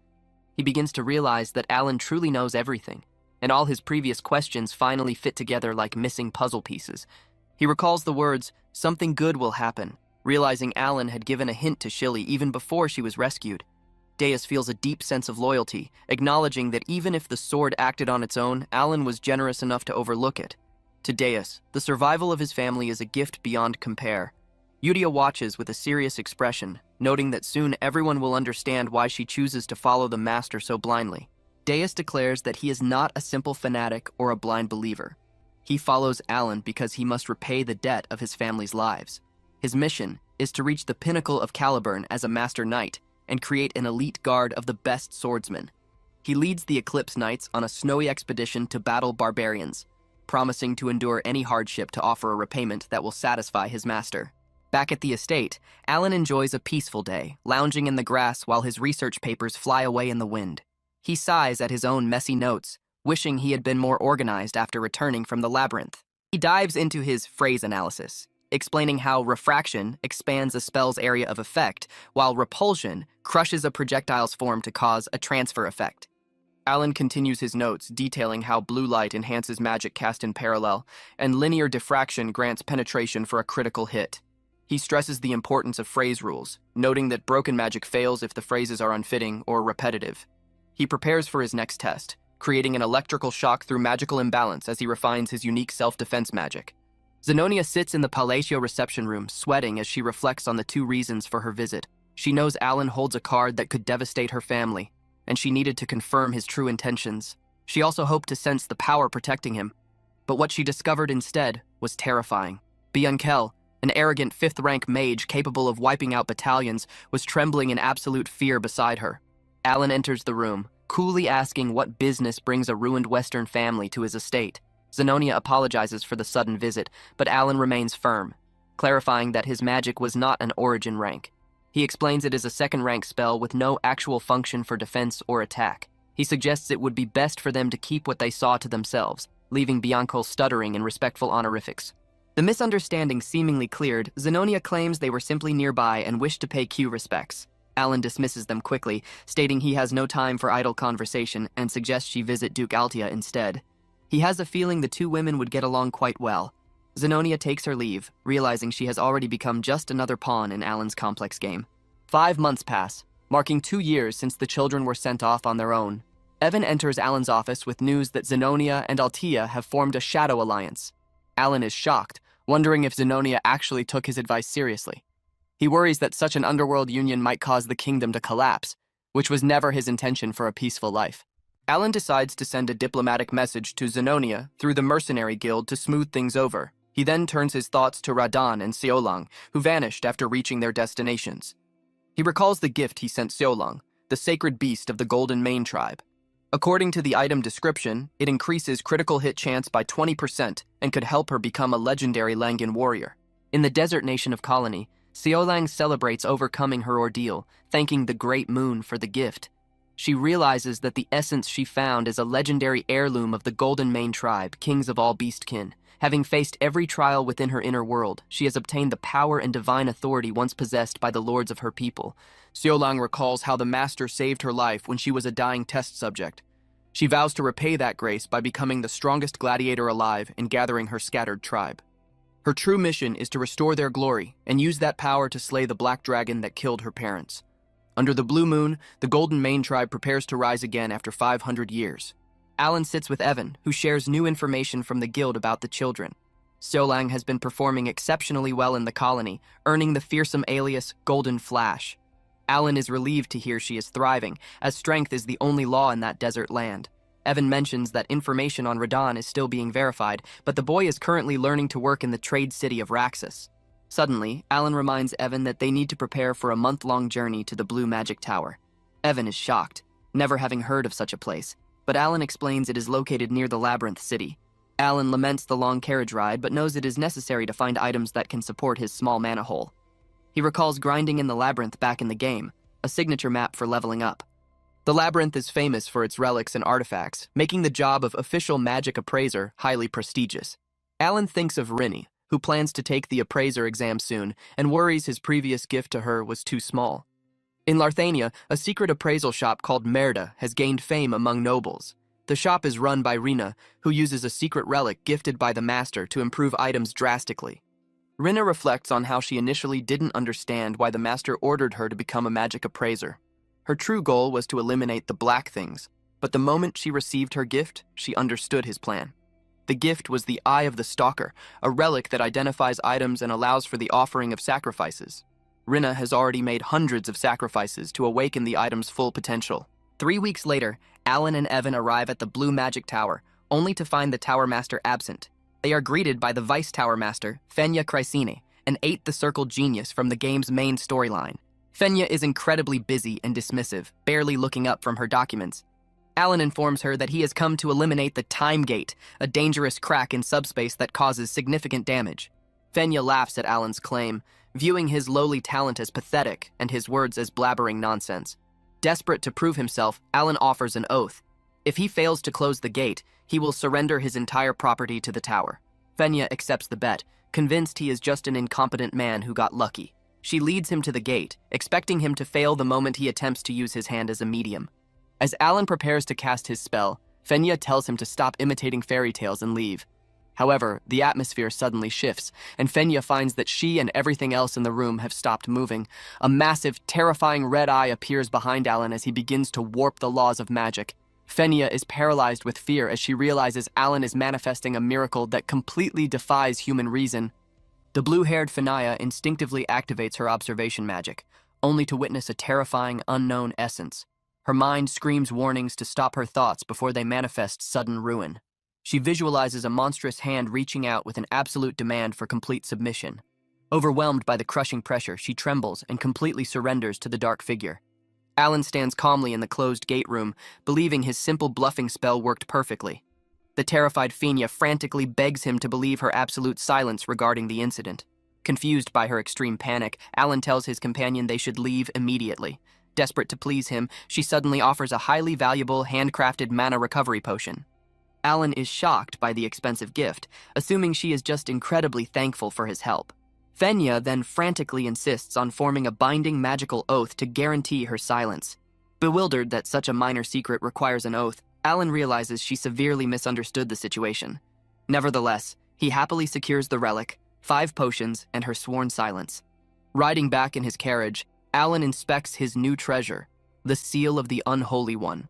He begins to realize that Alan truly knows everything, and all his previous questions finally fit together like missing puzzle pieces. He recalls the words, "Something good will happen," realizing Alan had given a hint to Shilly even before she was rescued. Deus feels a deep sense of loyalty, acknowledging that even if the sword acted on its own, Alan was generous enough to overlook it. To Deus, the survival of his family is a gift beyond compare. Yudia watches with a serious expression, noting that soon everyone will understand why she chooses to follow the Master so blindly. Deus declares that he is not a simple fanatic or a blind believer. He follows Alan because he must repay the debt of his family's lives. His mission is to reach the pinnacle of Caliburn as a Master Knight and create an elite guard of the best swordsmen. He leads the Eclipse Knights on a snowy expedition to battle barbarians, promising to endure any hardship to offer a repayment that will satisfy his master. Back at the estate, Alan enjoys a peaceful day, lounging in the grass while his research papers fly away in the wind. He sighs at his own messy notes, wishing he had been more organized after returning from the labyrinth. He dives into his phrase analysis, explaining how refraction expands a spell's area of effect, while repulsion crushes a projectile's form to cause a transfer effect. Alan continues his notes, detailing how blue light enhances magic cast in parallel, and linear diffraction grants penetration for a critical hit. He stresses the importance of phrase rules, noting that broken magic fails if the phrases are unfitting or repetitive. He prepares for his next test, creating an electrical shock through magical imbalance as he refines his unique self-defense magic. Zenonia sits in the Palacio reception room, sweating as she reflects on the two reasons for her visit. She knows Alan holds a card that could devastate her family, and she needed to confirm his true intentions. She also hoped to sense the power protecting him, but what she discovered instead was terrifying. Biankel, an arrogant fifth-rank mage capable of wiping out battalions, was trembling in absolute fear beside her. Alan enters the room, coolly asking what business brings a ruined Western family to his estate. Zenonia apologizes for the sudden visit, but Alan remains firm, clarifying that his magic was not an origin rank. He explains it is a second-rank spell with no actual function for defense or attack. He suggests it would be best for them to keep what they saw to themselves, leaving Bianco stuttering in respectful honorifics. The misunderstanding seemingly cleared, Zenonia claims they were simply nearby and wished to pay Q respects. Alan dismisses them quickly, stating he has no time for idle conversation and suggests she visit Duke Altia instead. He has a feeling the two women would get along quite well. Zenonia takes her leave, realizing she has already become just another pawn in Alan's complex game. 5 months pass, marking 2 years since the children were sent off on their own. Evan enters Alan's office with news that Zenonia and Altia have formed a shadow alliance. Alan is shocked, wondering if Zenonia actually took his advice seriously. He worries that such an underworld union might cause the kingdom to collapse, which was never his intention for a peaceful life. Alan decides to send a diplomatic message to Zenonia through the mercenary guild to smooth things over. He then turns his thoughts to Radan and Seolang, who vanished after reaching their destinations. He recalls the gift he sent Seolang, the sacred beast of the Golden Mane tribe. According to the item description, it increases critical hit chance by 20% and could help her become a legendary Langan warrior. In the desert nation of Colony, Seolang celebrates overcoming her ordeal, thanking the Great Moon for the gift. She realizes that the essence she found is a legendary heirloom of the Golden Mane tribe, kings of all beastkin. Having faced every trial within her inner world, she has obtained the power and divine authority once possessed by the lords of her people. Seolang recalls how the master saved her life when she was a dying test subject. She vows to repay that grace by becoming the strongest gladiator alive and gathering her scattered tribe. Her true mission is to restore their glory and use that power to slay the black dragon that killed her parents. Under the blue moon, the Golden Mane tribe prepares to rise again after 500 years. Alan sits with Evan, who shares new information from the guild about the children. Seolang has been performing exceptionally well in the colony, earning the fearsome alias Golden Flash. Alan is relieved to hear she is thriving, as strength is the only law in that desert land. Evan mentions that information on Radan is still being verified, but the boy is currently learning to work in the trade city of Raxus. Suddenly, Alan reminds Evan that they need to prepare for a month-long journey to the Blue Magic Tower. Evan is shocked, never having heard of such a place, but Alan explains it is located near the Labyrinth City. Alan laments the long carriage ride, but knows it is necessary to find items that can support his small mana hole. He recalls grinding in the Labyrinth back in the game, a signature map for leveling up. The Labyrinth is famous for its relics and artifacts, making the job of official magic appraiser highly prestigious. Alan thinks of Rinny, who plans to take the appraiser exam soon, and worries his previous gift to her was too small. In Larthania, a secret appraisal shop called Merda has gained fame among nobles. The shop is run by Rina, who uses a secret relic gifted by the master to improve items drastically. Rina reflects on how she initially didn't understand why the master ordered her to become a magic appraiser. Her true goal was to eliminate the black things, but the moment she received her gift, she understood his plan. The gift was the Eye of the Stalker, a relic that identifies items and allows for the offering of sacrifices. Rina has already made hundreds of sacrifices to awaken the item's full potential. 3 weeks later, Alan and Evan arrive at the Blue Magic Tower, only to find the Tower Master absent. They are greeted by the Vice Tower Master, Fenya Chrysine, an 8th the Circle genius from the game's main storyline. Fenya is incredibly busy and dismissive, barely looking up from her documents. Alan informs her that he has come to eliminate the Time Gate, a dangerous crack in subspace that causes significant damage. Fenya laughs at Alan's claim, viewing his lowly talent as pathetic and his words as blabbering nonsense. Desperate to prove himself, Alan offers an oath. If he fails to close the gate, he will surrender his entire property to the tower. Fenya accepts the bet, convinced he is just an incompetent man who got lucky. She leads him to the gate, expecting him to fail the moment he attempts to use his hand as a medium. As Alan prepares to cast his spell, Fenya tells him to stop imitating fairy tales and leave. However, the atmosphere suddenly shifts, and Fenya finds that she and everything else in the room have stopped moving. A massive, terrifying red eye appears behind Alan as he begins to warp the laws of magic. Fenya is paralyzed with fear as she realizes Alan is manifesting a miracle that completely defies human reason. The blue-haired Fenya instinctively activates her observation magic, only to witness a terrifying, unknown essence. Her mind screams warnings to stop her thoughts before they manifest sudden ruin. She visualizes a monstrous hand reaching out with an absolute demand for complete submission. Overwhelmed by the crushing pressure, she trembles and completely surrenders to the dark figure. Alan stands calmly in the closed gate room, believing his simple bluffing spell worked perfectly. The terrified Fenya frantically begs him to believe her absolute silence regarding the incident. Confused by her extreme panic, Alan tells his companion they should leave immediately. Desperate to please him, she suddenly offers a highly valuable, handcrafted mana recovery potion. Alan is shocked by the expensive gift, assuming she is just incredibly thankful for his help. Fenya then frantically insists on forming a binding magical oath to guarantee her silence. Bewildered that such a minor secret requires an oath, Alan realizes she severely misunderstood the situation. Nevertheless, he happily secures the relic, 5 potions, and her sworn silence. Riding back in his carriage, Alan inspects his new treasure, the Seal of the Unholy One.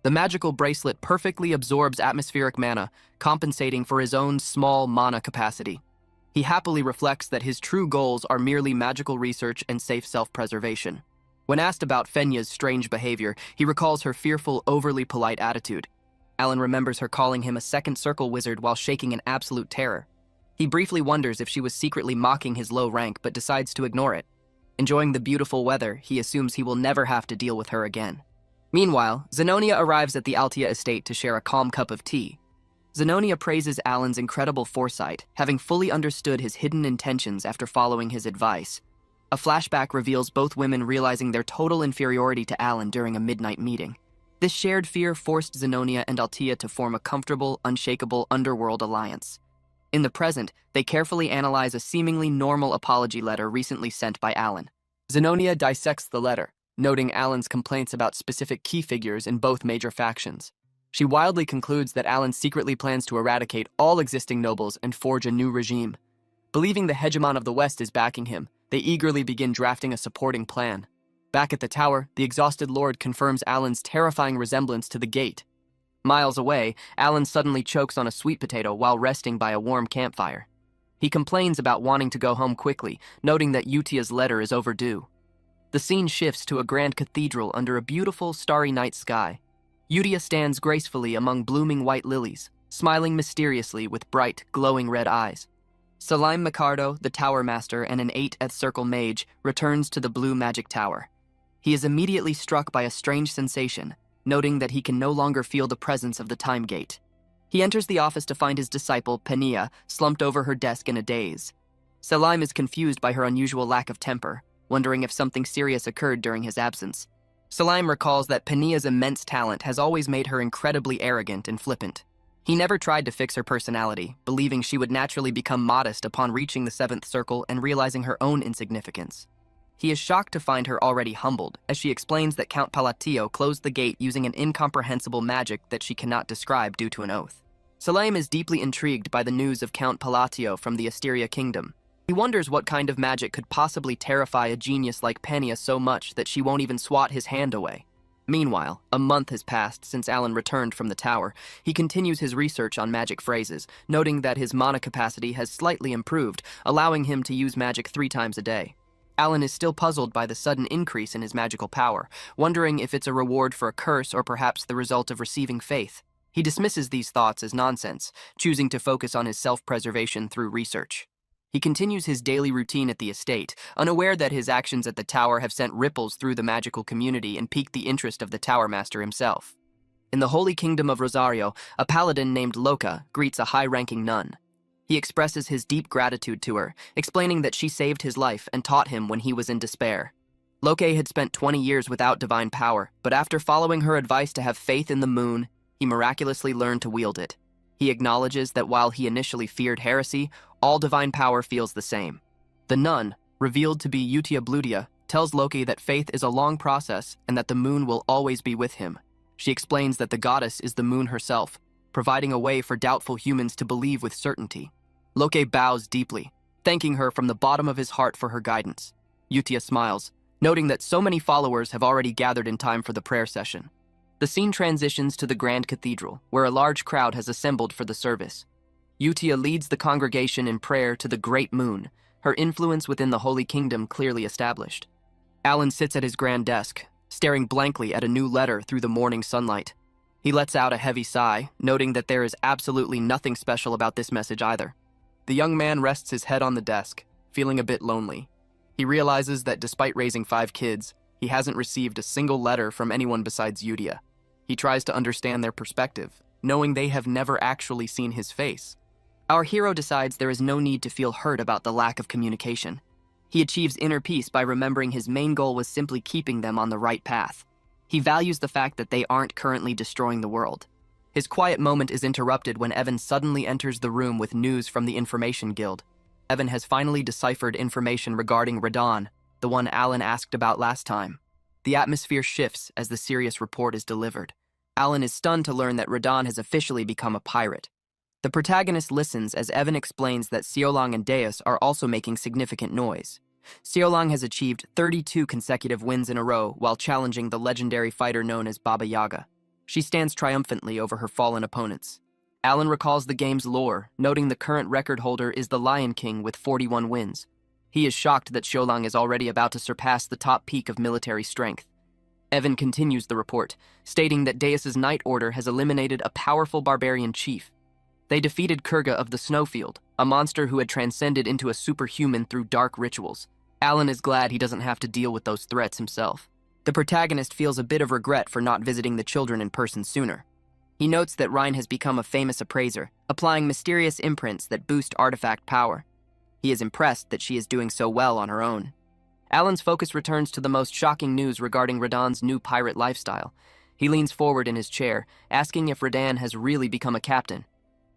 The magical bracelet perfectly absorbs atmospheric mana, compensating for his own small mana capacity. He happily reflects that his true goals are merely magical research and safe self-preservation. When asked about Fenya's strange behavior, he recalls her fearful, overly polite attitude. Alan remembers her calling him a second circle wizard while shaking in absolute terror. He briefly wonders if she was secretly mocking his low rank, but decides to ignore it. Enjoying the beautiful weather, he assumes he will never have to deal with her again. Meanwhile, Zenonia arrives at the Altia estate to share a calm cup of tea. Zenonia praises Alan's incredible foresight, having fully understood his hidden intentions after following his advice. A flashback reveals both women realizing their total inferiority to Alan during a midnight meeting. This shared fear forced Zenonia and Altia to form a comfortable, unshakable underworld alliance. In the present, they carefully analyze a seemingly normal apology letter recently sent by Alan. Zenonia dissects the letter, noting Alan's complaints about specific key figures in both major factions. She wildly concludes that Alan secretly plans to eradicate all existing nobles and forge a new regime. Believing the hegemon of the West is backing him, they eagerly begin drafting a supporting plan. Back at the tower, the exhausted lord confirms Alan's terrifying resemblance to the gate. Miles away, Alan suddenly chokes on a sweet potato while resting by a warm campfire. He complains about wanting to go home quickly, noting that Utia's letter is overdue. The scene shifts to a grand cathedral under a beautiful, starry night sky. Utia stands gracefully among blooming white lilies, smiling mysteriously with bright, glowing red eyes. Salim Micardo, the tower master and an 8th circle mage, returns to the blue magic tower. He is immediately struck by a strange sensation, noting that he can no longer feel the presence of the time gate. He enters the office to find his disciple, Penia, slumped over her desk in a daze. Salim is confused by her unusual lack of temper, wondering if something serious occurred during his absence. Salim recalls that Penia's immense talent has always made her incredibly arrogant and flippant. He never tried to fix her personality, believing she would naturally become modest upon reaching the 7th circle and realizing her own insignificance. He is shocked to find her already humbled, as she explains that Count Palatio closed the gate using an incomprehensible magic that she cannot describe due to an oath. Salim is deeply intrigued by the news of Count Palatio from the Asteria Kingdom. He wonders what kind of magic could possibly terrify a genius like Penia so much that she won't even swat his hand away. Meanwhile, a month has passed since Alan returned from the tower. He continues his research on magic phrases, noting that his mana capacity has slightly improved, allowing him to use magic 3 times a day. Alan is still puzzled by the sudden increase in his magical power, wondering if it's a reward for a curse or perhaps the result of receiving faith. He dismisses these thoughts as nonsense, choosing to focus on his self-preservation through research. He continues his daily routine at the estate, unaware that his actions at the tower have sent ripples through the magical community and piqued the interest of the tower master himself. In the Holy Kingdom of Rosario, a paladin named Loca greets a high-ranking nun. He expresses his deep gratitude to her, explaining that she saved his life and taught him when he was in despair. Loca had spent 20 years without divine power, but after following her advice to have faith in the moon, he miraculously learned to wield it. He acknowledges that while he initially feared heresy, all divine power feels the same. The nun, revealed to be Utia Blutia, tells Loki that faith is a long process and that the moon will always be with him. She explains that the goddess is the moon herself. providing a way for doubtful humans to believe with certainty. Loke bows deeply, thanking her from the bottom of his heart for her guidance. Yutia smiles, noting that so many followers have already gathered in time for the prayer session. The scene transitions to the Grand Cathedral, where a large crowd has assembled for the service. Yutia leads the congregation in prayer to the Great Moon, her influence within the Holy Kingdom clearly established. Alan sits at his grand desk, staring blankly at a new letter through the morning sunlight. He lets out a heavy sigh, noting that there is absolutely nothing special about this message either. The young man rests his head on the desk, feeling a bit lonely. He realizes that despite raising 5 kids, he hasn't received a single letter from anyone besides Yutia. He tries to understand their perspective, knowing they have never actually seen his face. Our hero decides there is no need to feel hurt about the lack of communication. He achieves inner peace by remembering his main goal was simply keeping them on the right path. He values the fact that they aren't currently destroying the world. His quiet moment is interrupted when Evan suddenly enters the room with news from the Information Guild. Evan has finally deciphered information regarding Radon, the one Alan asked about last time. The atmosphere shifts as the serious report is delivered. Alan is stunned to learn that Radon has officially become a pirate. The protagonist listens as Evan explains that Xiaolong and Deus are also making significant noise. Xiaolong has achieved 32 consecutive wins in a row while challenging the legendary fighter known as Baba Yaga. She stands triumphantly over her fallen opponents. Alan recalls the game's lore, noting the current record holder is the Lion King with 41 wins. He is shocked that Xiaolong is already about to surpass the top peak of military strength. Evan continues the report, stating that Deus's Night Order has eliminated a powerful barbarian chief. They defeated Kurga of the Snowfield, a monster who had transcended into a superhuman through dark rituals. Alan is glad he doesn't have to deal with those threats himself. The protagonist feels a bit of regret for not visiting the children in person sooner. He notes that Rhine has become a famous appraiser, applying mysterious imprints that boost artifact power. He is impressed that she is doing so well on her own. Alan's focus returns to the most shocking news regarding Radon's new pirate lifestyle. He leans forward in his chair, asking if Radan has really become a captain.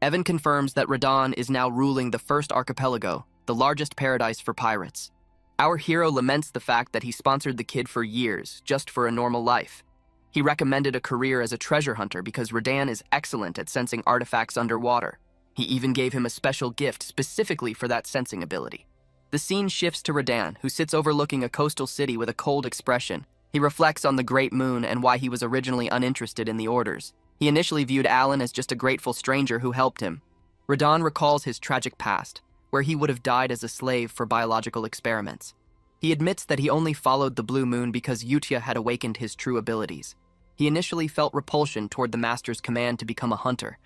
Evan confirms that Radon is now ruling the first archipelago, the largest paradise for pirates. Our hero laments the fact that he sponsored the kid for years, just for a normal life. He recommended a career as a treasure hunter because Radan is excellent at sensing artifacts underwater. He even gave him a special gift specifically for that sensing ability. The scene shifts to Radan, who sits overlooking a coastal city with a cold expression. He reflects on the Great Moon and why he was originally uninterested in the orders. He initially viewed Alan as just a grateful stranger who helped him. Radon recalls his tragic past, where he would have died as a slave for biological experiments. He admits that he only followed the Blue Moon because Yutia had awakened his true abilities. He initially felt repulsion toward the master's command to become a hunter.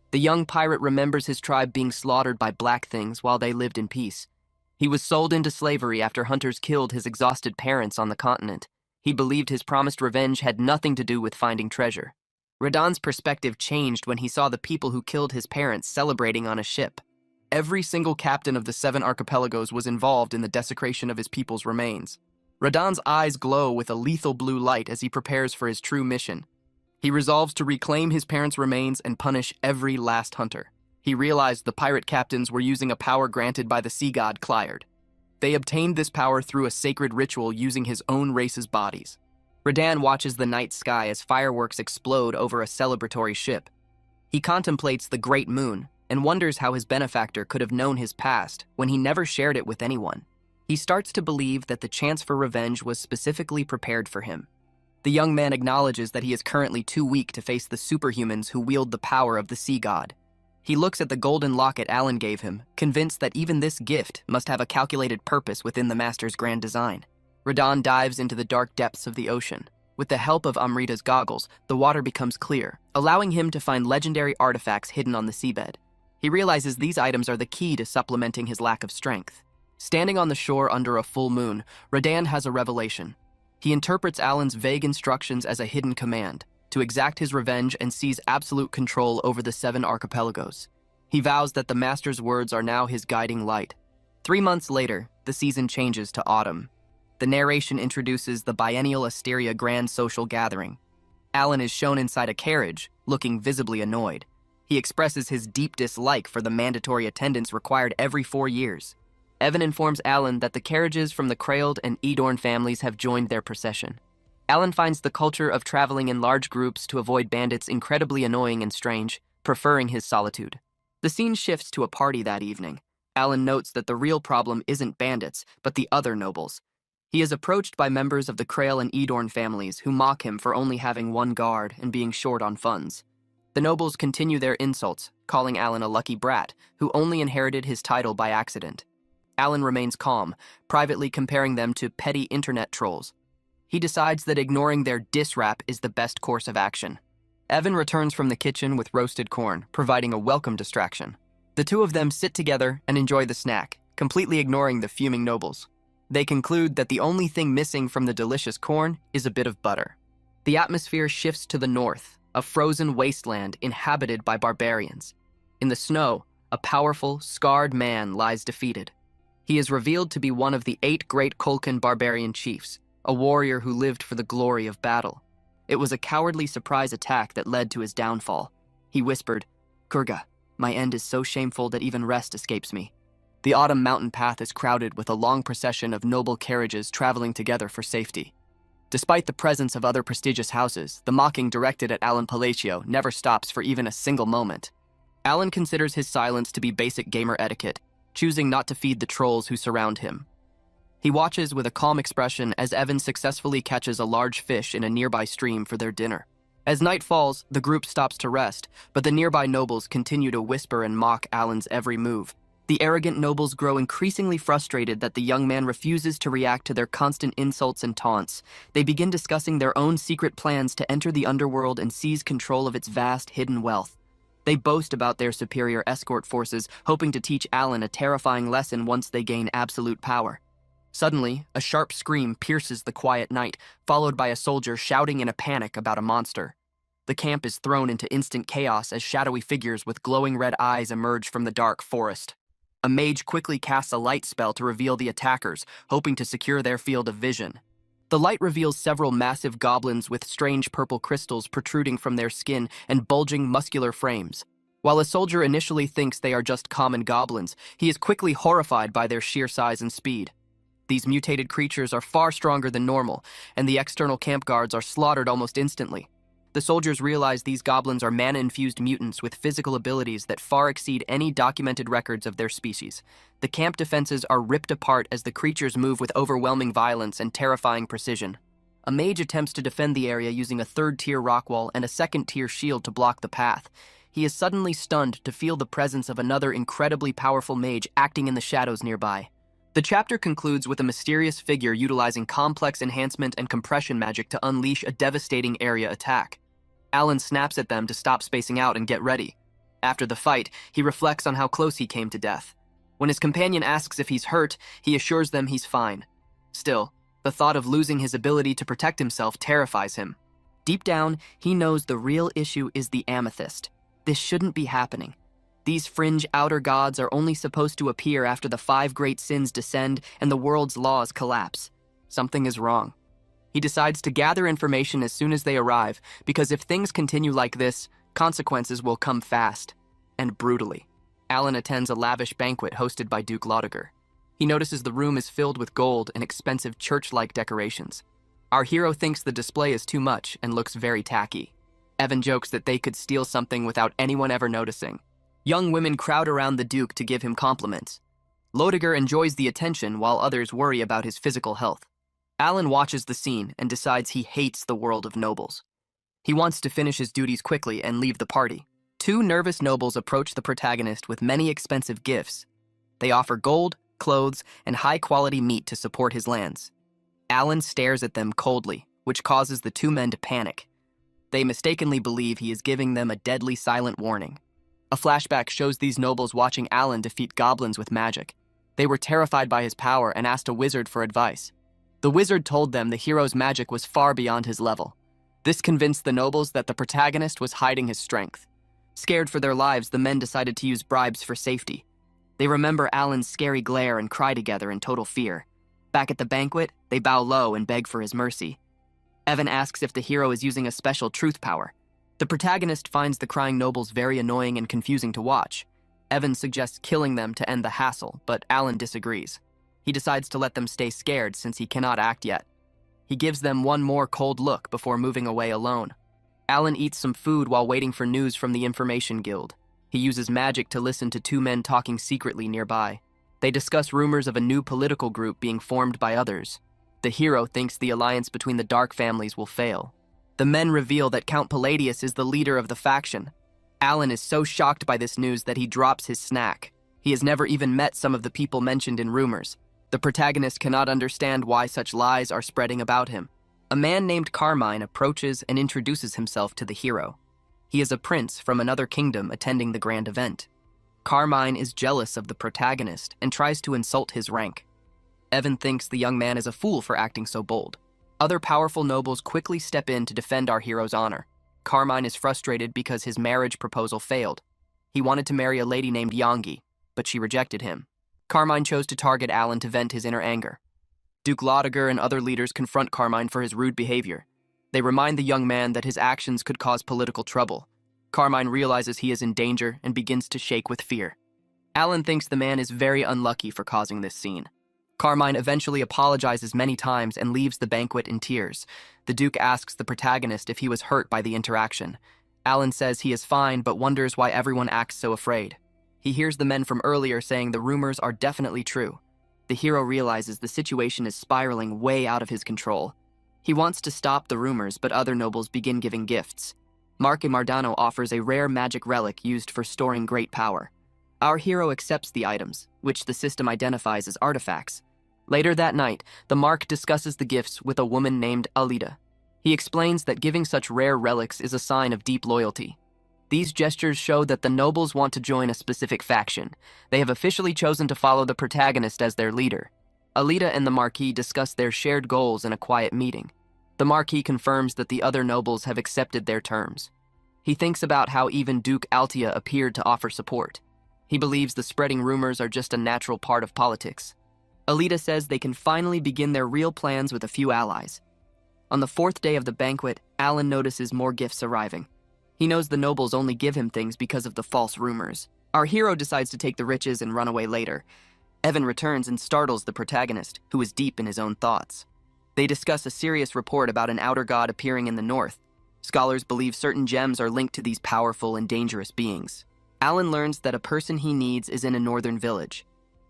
The young pirate remembers his tribe being slaughtered by black things while they lived in peace. He was sold into slavery after hunters killed his exhausted parents on the continent. He believed his promised revenge had nothing to do with finding treasure. Radon's perspective changed when he saw the people who killed his parents celebrating on a ship. Every single captain of the 7 archipelagos was involved in the desecration of his people's remains. Radon's eyes glow with a lethal blue light as he prepares for his true mission. He resolves to reclaim his parents' remains and punish every last hunter. He realized the pirate captains were using a power granted by the sea god Clyard. They obtained this power through a sacred ritual using his own race's bodies. Radan watches the night sky as fireworks explode over a celebratory ship. He contemplates the Great Moon and wonders how his benefactor could have known his past when he never shared it with anyone. He starts to believe that the chance for revenge was specifically prepared for him. The young man acknowledges that he is currently too weak to face the superhumans who wield the power of the sea god. He looks at the golden locket Alan gave him, convinced that even this gift must have a calculated purpose within the master's grand design. Radon dives into the dark depths of the ocean. With the help of Amrita's goggles, the water becomes clear, allowing him to find legendary artifacts hidden on the seabed. He realizes these items are the key to supplementing his lack of strength. Standing on the shore under a full moon, Radan has a revelation. He interprets Alan's vague instructions as a hidden command, to exact his revenge and seize absolute control over the 7 archipelagos. He vows that the master's words are now his guiding light. 3 months later, the season changes to autumn. The narration introduces the biennial Asteria Grand Social Gathering. Alan is shown inside a carriage, looking visibly annoyed. He expresses his deep dislike for the mandatory attendance required every 4 years. Evan informs Alan that the carriages from the Krailed and Edorn families have joined their procession. Alan finds the culture of traveling in large groups to avoid bandits incredibly annoying and strange, preferring his solitude. The scene shifts to a party that evening. Alan notes that the real problem isn't bandits, but the other nobles. He is approached by members of the Krail and Edorn families who mock him for only having one guard and being short on funds. The nobles continue their insults, calling Alan a lucky brat who only inherited his title by accident. Alan remains calm, privately comparing them to petty internet trolls. He decides that ignoring their diss rap is the best course of action. Evan returns from the kitchen with roasted corn, providing a welcome distraction. The two of them sit together and enjoy the snack, completely ignoring the fuming nobles. They conclude that the only thing missing from the delicious corn is a bit of butter. The atmosphere shifts to the north, a frozen wasteland inhabited by barbarians. In the snow, a powerful, scarred man lies defeated. He is revealed to be one of the 8 great Kolkan barbarian chiefs, a warrior who lived for the glory of battle. It was a cowardly surprise attack that led to his downfall. He whispered, "Kurga, my end is so shameful that even rest escapes me." The autumn mountain path is crowded with a long procession of noble carriages traveling together for safety. Despite the presence of other prestigious houses, the mocking directed at Alan Palacio never stops for even a single moment. Alan considers his silence to be basic gamer etiquette, choosing not to feed the trolls who surround him. He watches with a calm expression as Evan successfully catches a large fish in a nearby stream for their dinner. As night falls, the group stops to rest, but the nearby nobles continue to whisper and mock Alan's every move. The arrogant nobles grow increasingly frustrated that the young man refuses to react to their constant insults and taunts. They begin discussing their own secret plans to enter the underworld and seize control of its vast hidden wealth. They boast about their superior escort forces, hoping to teach Alan a terrifying lesson once they gain absolute power. Suddenly, a sharp scream pierces the quiet night, followed by a soldier shouting in a panic about a monster. The camp is thrown into instant chaos as shadowy figures with glowing red eyes emerge from the dark forest. A mage quickly casts a light spell to reveal the attackers, hoping to secure their field of vision. The light reveals several massive goblins with strange purple crystals protruding from their skin and bulging muscular frames. While a soldier initially thinks they are just common goblins, he is quickly horrified by their sheer size and speed. These mutated creatures are far stronger than normal, and the external camp guards are slaughtered almost instantly. The soldiers realize these goblins are mana-infused mutants with physical abilities that far exceed any documented records of their species. The camp defenses are ripped apart as the creatures move with overwhelming violence and terrifying precision. A mage attempts to defend the area using a 3rd-tier rock wall and a 2nd-tier shield to block the path. He is suddenly stunned to feel the presence of another incredibly powerful mage acting in the shadows nearby. The chapter concludes with a mysterious figure utilizing complex enhancement and compression magic to unleash a devastating area attack. Alan snaps at them to stop spacing out and get ready. After the fight, he reflects on how close he came to death. When his companion asks if he's hurt, he assures them he's fine. Still, the thought of losing his ability to protect himself terrifies him. Deep down, he knows the real issue is the amethyst. This shouldn't be happening. These fringe outer gods are only supposed to appear after the 5 great sins descend and the world's laws collapse. Something is wrong. He decides to gather information as soon as they arrive, because if things continue like this, consequences will come fast and brutally. Alan attends a lavish banquet hosted by Duke Laudiger. He notices the room is filled with gold and expensive church-like decorations. Our hero thinks the display is too much and looks very tacky. Evan jokes that they could steal something without anyone ever noticing. Young women crowd around the Duke to give him compliments. Laudiger enjoys the attention while others worry about his physical health. Alan watches the scene and decides he hates the world of nobles. He wants to finish his duties quickly and leave the party. 2 nervous nobles approach the protagonist with many expensive gifts. They offer gold, clothes, and high-quality meat to support his lands. Alan stares at them coldly, which causes the 2 men to panic. They mistakenly believe he is giving them a deadly silent warning. A flashback shows these nobles watching Alan defeat goblins with magic. They were terrified by his power and asked a wizard for advice. The wizard told them the hero's magic was far beyond his level. This convinced the nobles that the protagonist was hiding his strength. Scared for their lives, the men decided to use bribes for safety. They remember Alan's scary glare and cry together in total fear. Back at the banquet, they bow low and beg for his mercy. Evan asks if the hero is using a special truth power. The protagonist finds the crying nobles very annoying and confusing to watch. Evan suggests killing them to end the hassle, but Alan disagrees. He decides to let them stay scared since he cannot act yet. He gives them one more cold look before moving away alone. Alan eats some food while waiting for news from the Information Guild. He uses magic to listen to two men talking secretly nearby. They discuss rumors of a new political group being formed by others. The hero thinks the alliance between the dark families will fail. The men reveal that Count Palladius is the leader of the faction. Alan is so shocked by this news that he drops his snack. He has never even met some of the people mentioned in rumors. The protagonist cannot understand why such lies are spreading about him. A man named Carmine approaches and introduces himself to the hero. He is a prince from another kingdom attending the grand event. Carmine is jealous of the protagonist and tries to insult his rank. Evan thinks the young man is a fool for acting so bold. Other powerful nobles quickly step in to defend our hero's honor. Carmine is frustrated because his marriage proposal failed. He wanted to marry a lady named Yongi, but she rejected him. Carmine chose to target Alan to vent his inner anger. Duke Laudiger and other leaders confront Carmine for his rude behavior. They remind the young man that his actions could cause political trouble. Carmine realizes he is in danger and begins to shake with fear. Alan thinks the man is very unlucky for causing this scene. Carmine eventually apologizes many times and leaves the banquet in tears. The Duke asks the protagonist if he was hurt by the interaction. Alan says he is fine, but wonders why everyone acts so afraid. He hears the men from earlier saying the rumors are definitely true. The hero realizes the situation is spiraling way out of his control. He wants to stop the rumors, but other nobles begin giving gifts. Marque Mardano offers a rare magic relic used for storing great power. Our hero accepts the items, which the system identifies as artifacts. Later that night, the Marque discusses the gifts with a woman named Alida. He explains that giving such rare relics is a sign of deep loyalty. These gestures show that the nobles want to join a specific faction. They have officially chosen to follow the protagonist as their leader. Alida and the Marquis discuss their shared goals in a quiet meeting. The Marquis confirms that the other nobles have accepted their terms. He thinks about how even Duke Altia appeared to offer support. He believes the spreading rumors are just a natural part of politics. Alida says they can finally begin their real plans with a few allies. On the fourth day of the banquet, Alan notices more gifts arriving. He knows the nobles only give him things because of the false rumors. Our hero decides to take the riches and run away later. Evan returns and startles the protagonist, who is deep in his own thoughts. They discuss a serious report about an outer god appearing in the north. Scholars believe certain gems are linked to these powerful and dangerous beings. Alan learns that a person he needs is in a northern village.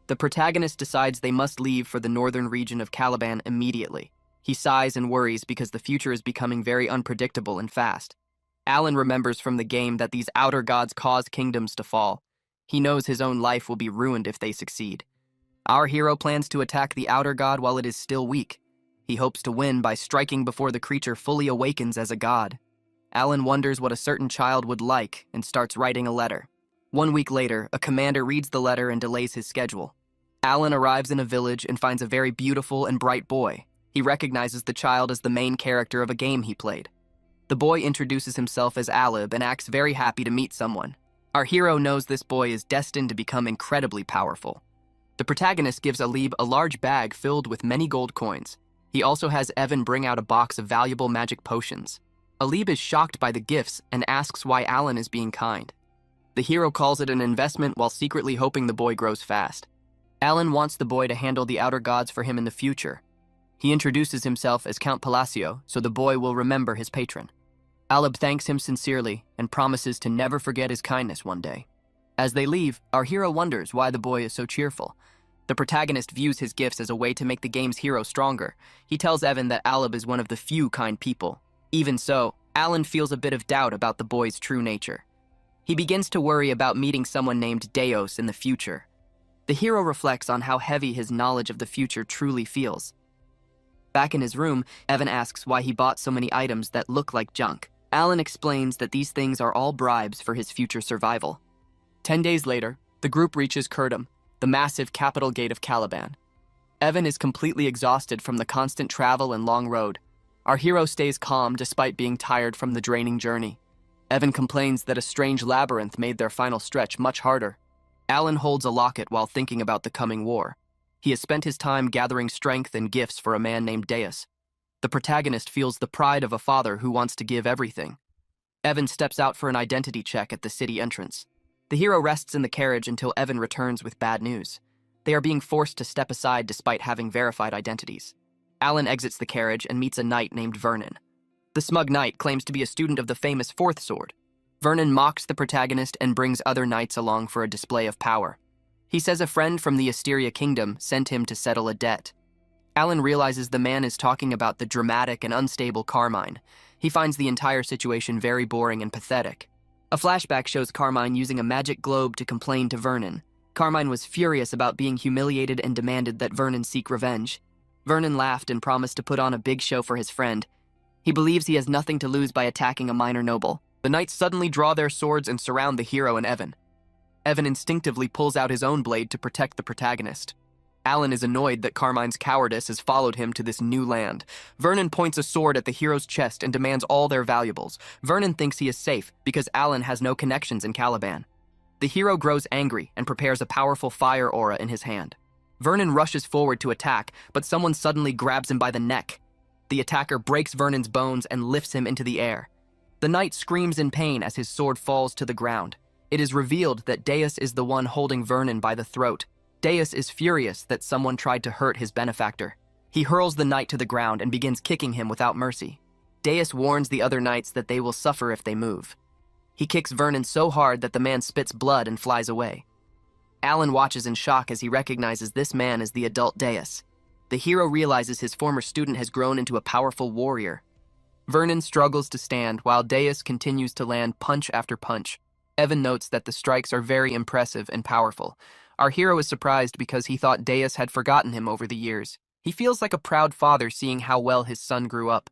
The protagonist decides they must leave for the northern region of Caliban immediately. He sighs and worries because the future is becoming very unpredictable and fast. Alan remembers from the game that these outer gods cause kingdoms to fall. He knows his own life will be ruined if they succeed. Our hero plans to attack the outer god while it is still weak. He hopes to win by striking before the creature fully awakens as a god. Alan wonders what a certain child would like and starts writing a letter. 1 week later, a commander reads the letter and delays his schedule. Alan arrives in a village and finds a very beautiful and bright boy. He recognizes the child as the main character of a game he played. The boy introduces himself as Alib and acts very happy to meet someone. Our hero knows this boy is destined to become incredibly powerful. The protagonist gives Alib a large bag filled with many gold coins. He also has Evan bring out a box of valuable magic potions. Alib is shocked by the gifts and asks why Alan is being kind. The hero calls it an investment while secretly hoping the boy grows fast. Alan wants the boy to handle the outer gods for him in the future. He introduces himself as Count Palacio, so the boy will remember his patron. Alib thanks him sincerely and promises to never forget his kindness one day. As they leave, our hero wonders why the boy is so cheerful. The protagonist views his gifts as a way to make the game's hero stronger. He tells Evan that Alib is one of the few kind people. Even so, Alan feels a bit of doubt about the boy's true nature. He begins to worry about meeting someone named Deos in the future. The hero reflects on how heavy his knowledge of the future truly feels. Back in his room, Evan asks why he bought so many items that look like junk. Alan explains that these things are all bribes for his future survival. 10 days later, the group reaches Kurdum, the massive capital gate of Caliban. Evan is completely exhausted from the constant travel and long road. Our hero stays calm despite being tired from the draining journey. Evan complains that a strange labyrinth made their final stretch much harder. Alan holds a locket while thinking about the coming war. He has spent his time gathering strength and gifts for a man named Deus. The protagonist feels the pride of a father who wants to give everything. Evan steps out for an identity check at the city entrance. The hero rests in the carriage until Evan returns with bad news. They are being forced to step aside despite having verified identities. Alan exits the carriage and meets a knight named Vernon. The smug knight claims to be a student of the famous Fourth Sword. Vernon mocks the protagonist and brings other knights along for a display of power. He says a friend from the Asteria Kingdom sent him to settle a debt. Alan realizes the man is talking about the dramatic and unstable Carmine. He finds the entire situation very boring and pathetic. A flashback shows Carmine using a magic globe to complain to Vernon. Carmine was furious about being humiliated and demanded that Vernon seek revenge. Vernon laughed and promised to put on a big show for his friend. He believes he has nothing to lose by attacking a minor noble. The knights suddenly draw their swords and surround the hero and Evan. Evan instinctively pulls out his own blade to protect the protagonist. Alan is annoyed that Carmine's cowardice has followed him to this new land. Vernon points a sword at the hero's chest and demands all their valuables. Vernon thinks he is safe because Alan has no connections in Caliban. The hero grows angry and prepares a powerful fire aura in his hand. Vernon rushes forward to attack, but someone suddenly grabs him by the neck. The attacker breaks Vernon's bones and lifts him into the air. The knight screams in pain as his sword falls to the ground. It is revealed that Deus is the one holding Vernon by the throat. Deus is furious that someone tried to hurt his benefactor. He hurls the knight to the ground and begins kicking him without mercy. Deus warns the other knights that they will suffer if they move. He kicks Vernon so hard that the man spits blood and flies away. Alan watches in shock as he recognizes this man as the adult Deus. The hero realizes his former student has grown into a powerful warrior. Vernon struggles to stand while Deus continues to land punch after punch. Evan notes that the strikes are very impressive and powerful. Our hero is surprised because he thought Deus had forgotten him over the years. He feels like a proud father seeing how well his son grew up.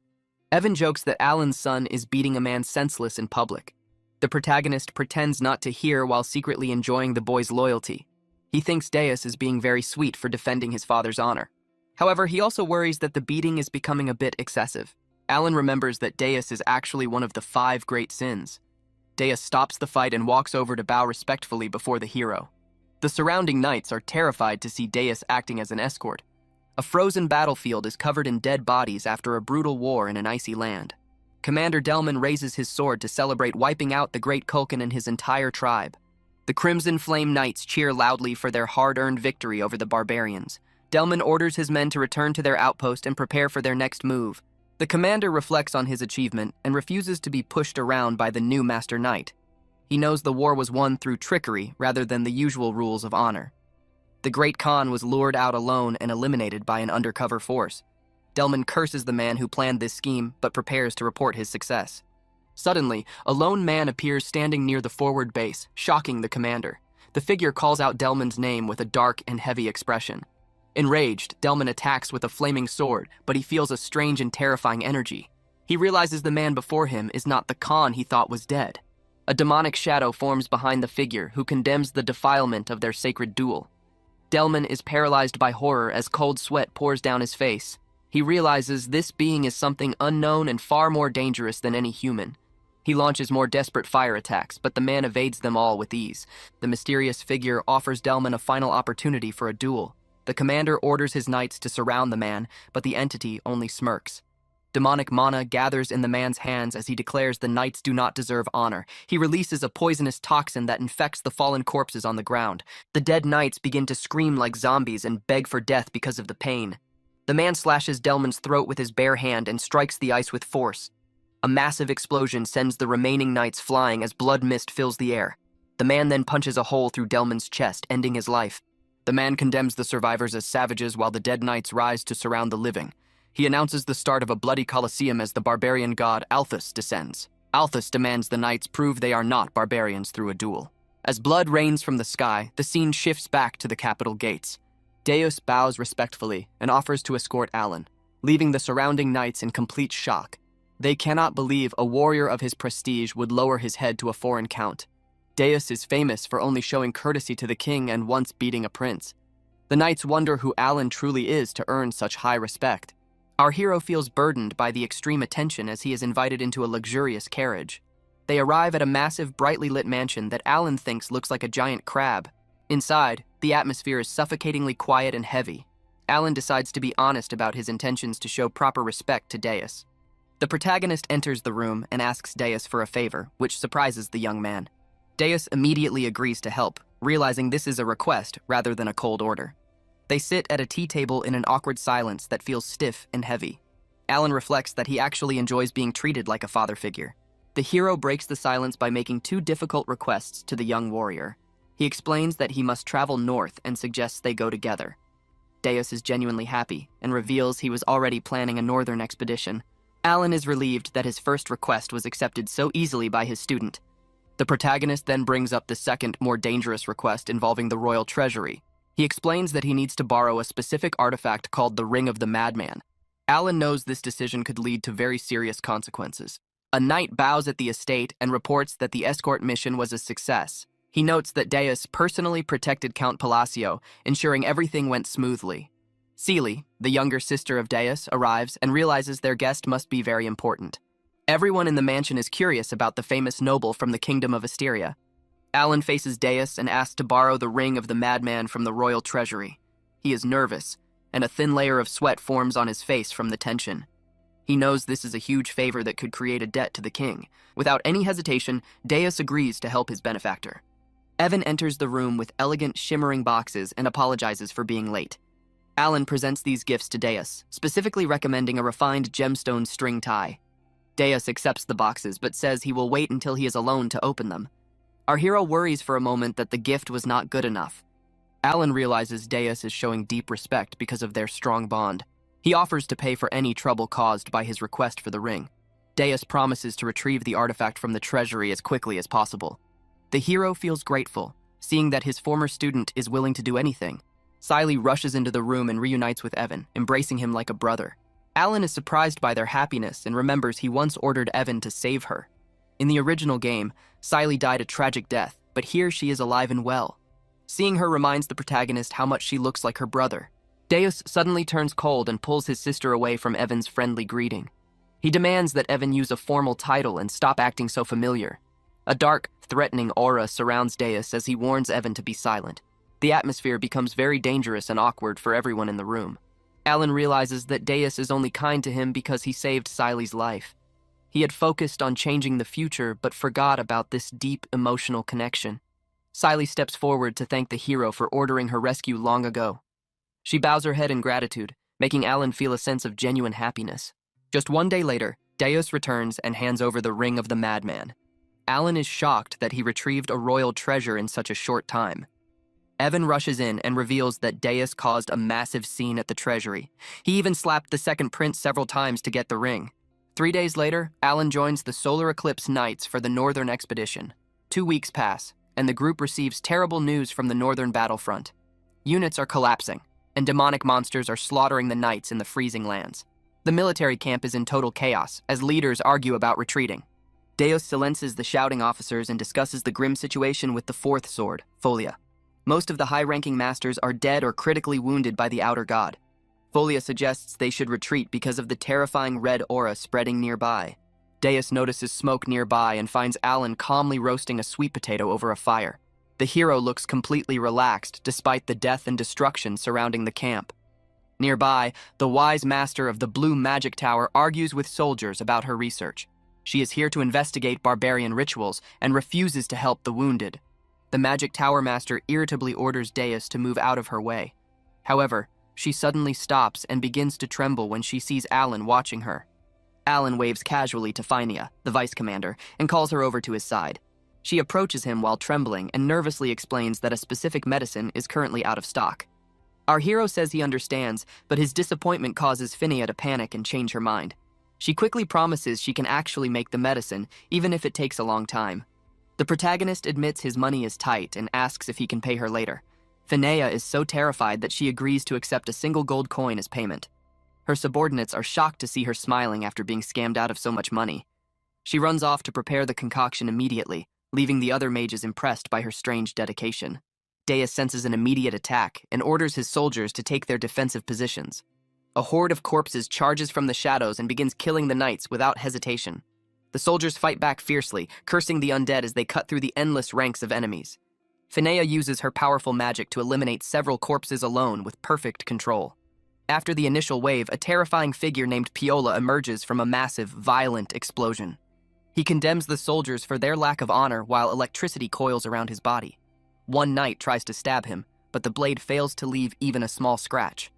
Evan jokes that Alan's son is beating a man senseless in public. The protagonist pretends not to hear while secretly enjoying the boy's loyalty. He thinks Deus is being very sweet for defending his father's honor. However, he also worries that the beating is becoming a bit excessive. Alan remembers that Deus is actually one of the 5 great sins. Deus stops the fight and walks over to bow respectfully before the hero. The surrounding knights are terrified to see Deus acting as an escort. A frozen battlefield is covered in dead bodies after a brutal war in an icy land. Commander Delman raises his sword to celebrate wiping out the Great Kulkin and his entire tribe. The Crimson Flame Knights cheer loudly for their hard-earned victory over the barbarians. Delman orders his men to return to their outpost and prepare for their next move. The commander reflects on his achievement and refuses to be pushed around by the new Master Knight. He knows the war was won through trickery rather than the usual rules of honor. The Great Khan was lured out alone and eliminated by an undercover force. Delman curses the man who planned this scheme, but prepares to report his success. Suddenly, a lone man appears standing near the forward base, shocking the commander. The figure calls out Delman's name with a dark and heavy expression. Enraged, Delman attacks with a flaming sword, but he feels a strange and terrifying energy. He realizes the man before him is not the Khan he thought was dead. A demonic shadow forms behind the figure, who condemns the defilement of their sacred duel. Delman is paralyzed by horror as cold sweat pours down his face. He realizes this being is something unknown and far more dangerous than any human. He launches more desperate fire attacks, but the man evades them all with ease. The mysterious figure offers Delman a final opportunity for a duel. The commander orders his knights to surround the man, but the entity only smirks. Demonic mana gathers in the man's hands as he declares the knights do not deserve honor. He releases a poisonous toxin that infects the fallen corpses on the ground. The dead knights begin to scream like zombies and beg for death because of the pain. The man slashes Delman's throat with his bare hand and strikes the ice with force. A massive explosion sends the remaining knights flying as blood mist fills the air. The man then punches a hole through Delman's chest, ending his life. The man condemns the survivors as savages while the dead knights rise to surround the living. He announces the start of a bloody coliseum as the barbarian god Althus descends. Althus demands the knights prove they are not barbarians through a duel. As blood rains from the sky, the scene shifts back to the capital gates. Deus bows respectfully and offers to escort Alan, leaving the surrounding knights in complete shock. They cannot believe a warrior of his prestige would lower his head to a foreign count. Deus is famous for only showing courtesy to the king and once beating a prince. The knights wonder who Alan truly is to earn such high respect. Our hero feels burdened by the extreme attention as he is invited into a luxurious carriage. They arrive at a massive, brightly lit mansion that Alan thinks looks like a giant crab. Inside, the atmosphere is suffocatingly quiet and heavy. Alan decides to be honest about his intentions to show proper respect to Deus. The protagonist enters the room and asks Deus for a favor, which surprises the young man. Deus immediately agrees to help, realizing this is a request rather than a cold order. They sit at a tea table in an awkward silence that feels stiff and heavy. Alan reflects that he actually enjoys being treated like a father figure. The hero breaks the silence by making two difficult requests to the young warrior. He explains that he must travel north and suggests they go together. Deus is genuinely happy and reveals he was already planning a northern expedition. Alan is relieved that his first request was accepted so easily by his student. The protagonist then brings up the second, more dangerous request involving the royal treasury. He explains that he needs to borrow a specific artifact called the Ring of the Madman. Alan knows this decision could lead to very serious consequences. A knight bows at the estate and reports that the escort mission was a success. He notes that Deus personally protected Count Palacio, ensuring everything went smoothly. Celie, the younger sister of Deus, arrives and realizes their guest must be very important. Everyone in the mansion is curious about the famous noble from the kingdom of Asteria. Alan faces Deus and asks to borrow the Ring of the Madman from the royal treasury. He is nervous, and a thin layer of sweat forms on his face from the tension. He knows this is a huge favor that could create a debt to the king. Without any hesitation, Deus agrees to help his benefactor. Evan enters the room with elegant, shimmering boxes and apologizes for being late. Alan presents these gifts to Deus, specifically recommending a refined gemstone string tie. Deus accepts the boxes, but says he will wait until he is alone to open them. Our hero worries for a moment that the gift was not good enough. Alan realizes Deus is showing deep respect because of their strong bond. He offers to pay for any trouble caused by his request for the ring. Deus promises to retrieve the artifact from the treasury as quickly as possible. The hero feels grateful, seeing that his former student is willing to do anything. Celie rushes into the room and reunites with Evan, embracing him like a brother. Alan is surprised by their happiness and remembers he once ordered Evan to save her. In the original game, Celie died a tragic death, but here she is alive and well. Seeing her reminds the protagonist how much she looks like her brother. Deus suddenly turns cold and pulls his sister away from Evan's friendly greeting. He demands that Evan use a formal title and stop acting so familiar. A dark, threatening aura surrounds Deus as he warns Evan to be silent. The atmosphere becomes very dangerous and awkward for everyone in the room. Alan realizes that Deus is only kind to him because he saved Celie's life. He had focused on changing the future but forgot about this deep emotional connection. Celie steps forward to thank the hero for ordering her rescue long ago. She bows her head in gratitude, making Alan feel a sense of genuine happiness. Just one day later, Deus returns and hands over the Ring of the Madman. Alan is shocked that he retrieved a royal treasure in such a short time. Evan rushes in and reveals that Deus caused a massive scene at the treasury. He even slapped the second prince several times to get the ring. 3 days later, Alan joins the Solar Eclipse Knights for the Northern Expedition. 2 weeks pass, and the group receives terrible news from the northern battlefront. Units are collapsing, and demonic monsters are slaughtering the knights in the freezing lands. The military camp is in total chaos, as leaders argue about retreating. Deus silences the shouting officers and discusses the grim situation with the fourth sword, Folia. Most of the high-ranking masters are dead or critically wounded by the outer god. Folia suggests they should retreat because of the terrifying red aura spreading nearby. Deus notices smoke nearby and finds Alan calmly roasting a sweet potato over a fire. The hero looks completely relaxed despite the death and destruction surrounding the camp. Nearby, the wise master of the Blue Magic Tower argues with soldiers about her research. She is here to investigate barbarian rituals and refuses to help the wounded. The Magic Tower Master irritably orders Deus to move out of her way. However, she suddenly stops and begins to tremble when she sees Alan watching her. Alan waves casually to Phinia, the vice commander, and calls her over to his side. She approaches him while trembling and nervously explains that a specific medicine is currently out of stock. Our hero says he understands, but his disappointment causes Phinia to panic and change her mind. She quickly promises she can actually make the medicine, even if it takes a long time. The protagonist admits his money is tight and asks if he can pay her later. Phinia is so terrified that she agrees to accept a single gold coin as payment. Her subordinates are shocked to see her smiling after being scammed out of so much money. She runs off to prepare the concoction immediately, leaving the other mages impressed by her strange dedication. Deus senses an immediate attack and orders his soldiers to take their defensive positions. A horde of corpses charges from the shadows and begins killing the knights without hesitation. The soldiers fight back fiercely, cursing the undead as they cut through the endless ranks of enemies. Phinia uses her powerful magic to eliminate several corpses alone with perfect control. After the initial wave, a terrifying figure named Piola emerges from a massive, violent explosion. He condemns the soldiers for their lack of honor while electricity coils around his body. One knight tries to stab him, but the blade fails to leave even a small scratch.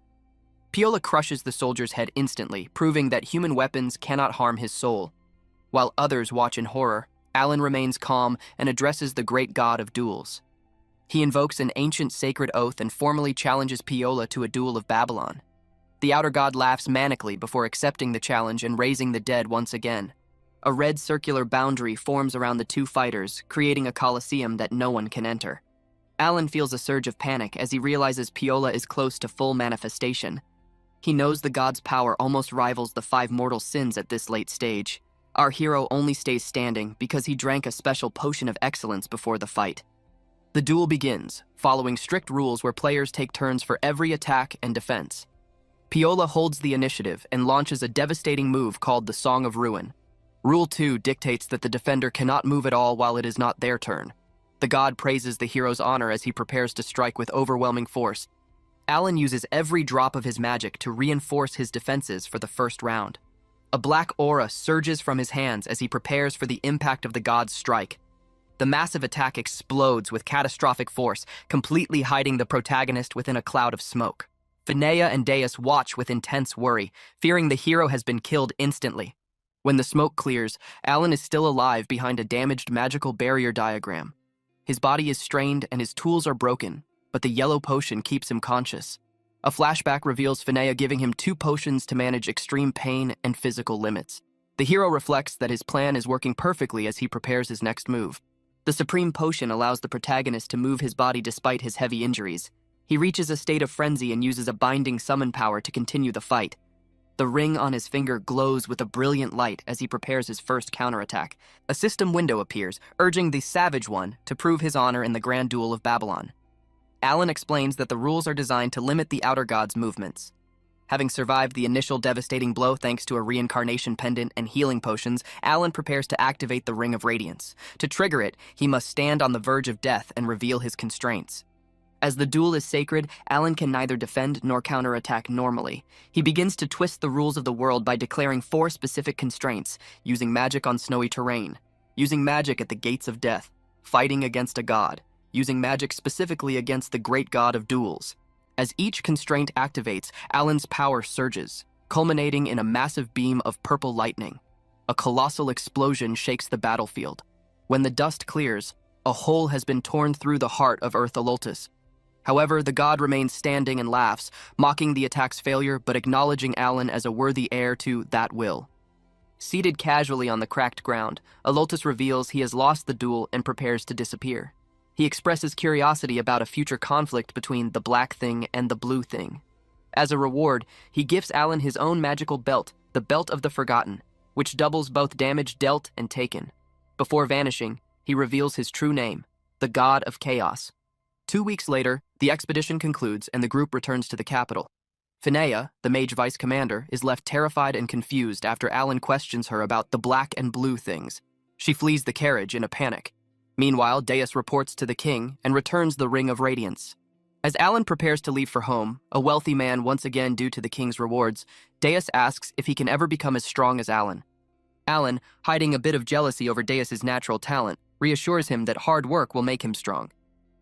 Piola crushes the soldier's head instantly, proving that human weapons cannot harm his soul. While others watch in horror, Alan remains calm and addresses the great god of duels. He invokes an ancient sacred oath and formally challenges Piola to a duel of Babylon. The outer god laughs manically before accepting the challenge and raising the dead once again. A red circular boundary forms around the two fighters, creating a coliseum that no one can enter. Alan feels a surge of panic as he realizes Piola is close to full manifestation. He knows the god's power almost rivals the 5 mortal sins at this late stage. Our hero only stays standing because he drank a special potion of excellence before the fight. The duel begins, following strict rules where players take turns for every attack and defense. Piola holds the initiative and launches a devastating move called the Song of Ruin. Rule 2 dictates that the defender cannot move at all while it is not their turn. The god praises the hero's honor as he prepares to strike with overwhelming force. Alan uses every drop of his magic to reinforce his defenses for the first round. A black aura surges from his hands as he prepares for the impact of the god's strike. The massive attack explodes with catastrophic force, completely hiding the protagonist within a cloud of smoke. Finea and Deus watch with intense worry, fearing the hero has been killed instantly. When the smoke clears, Alan is still alive behind a damaged magical barrier diagram. His body is strained and his tools are broken, but the yellow potion keeps him conscious. A flashback reveals Finea giving him 2 potions to manage extreme pain and physical limits. The hero reflects that his plan is working perfectly as he prepares his next move. The Supreme Potion allows the protagonist to move his body despite his heavy injuries. He reaches a state of frenzy and uses a binding summon power to continue the fight. The ring on his finger glows with a brilliant light as he prepares his first counterattack. A system window appears, urging the Savage One to prove his honor in the Grand Duel of Babylon. Alan explains that the rules are designed to limit the outer god's movements. Having survived the initial devastating blow thanks to a reincarnation pendant and healing potions, Alan prepares to activate the Ring of Radiance. To trigger it, he must stand on the verge of death and reveal his constraints. As the duel is sacred, Alan can neither defend nor counterattack normally. He begins to twist the rules of the world by declaring 4 specific constraints: using magic on snowy terrain, using magic at the gates of death, fighting against a god, using magic specifically against the great god of duels. As each constraint activates, Alan's power surges, culminating in a massive beam of purple lightning. A colossal explosion shakes the battlefield. When the dust clears, a hole has been torn through the heart of Earth Aloltus. However, the god remains standing and laughs, mocking the attack's failure but acknowledging Alan as a worthy heir to that will. Seated casually on the cracked ground, Aloltus reveals he has lost the duel and prepares to disappear. He expresses curiosity about a future conflict between the Black Thing and the Blue Thing. As a reward, he gifts Alan his own magical belt, the Belt of the Forgotten, which doubles both damage dealt and taken. Before vanishing, he reveals his true name, the God of Chaos. 2 weeks later, the expedition concludes and the group returns to the capital. Finea, the mage vice commander, is left terrified and confused after Alan questions her about the black and blue things. She flees the carriage in a panic. Meanwhile, Deus reports to the king and returns the Ring of Radiance. As Alan prepares to leave for home, a wealthy man once again due to the king's rewards, Deus asks if he can ever become as strong as Alan. Alan, hiding a bit of jealousy over Deus's natural talent, reassures him that hard work will make him strong.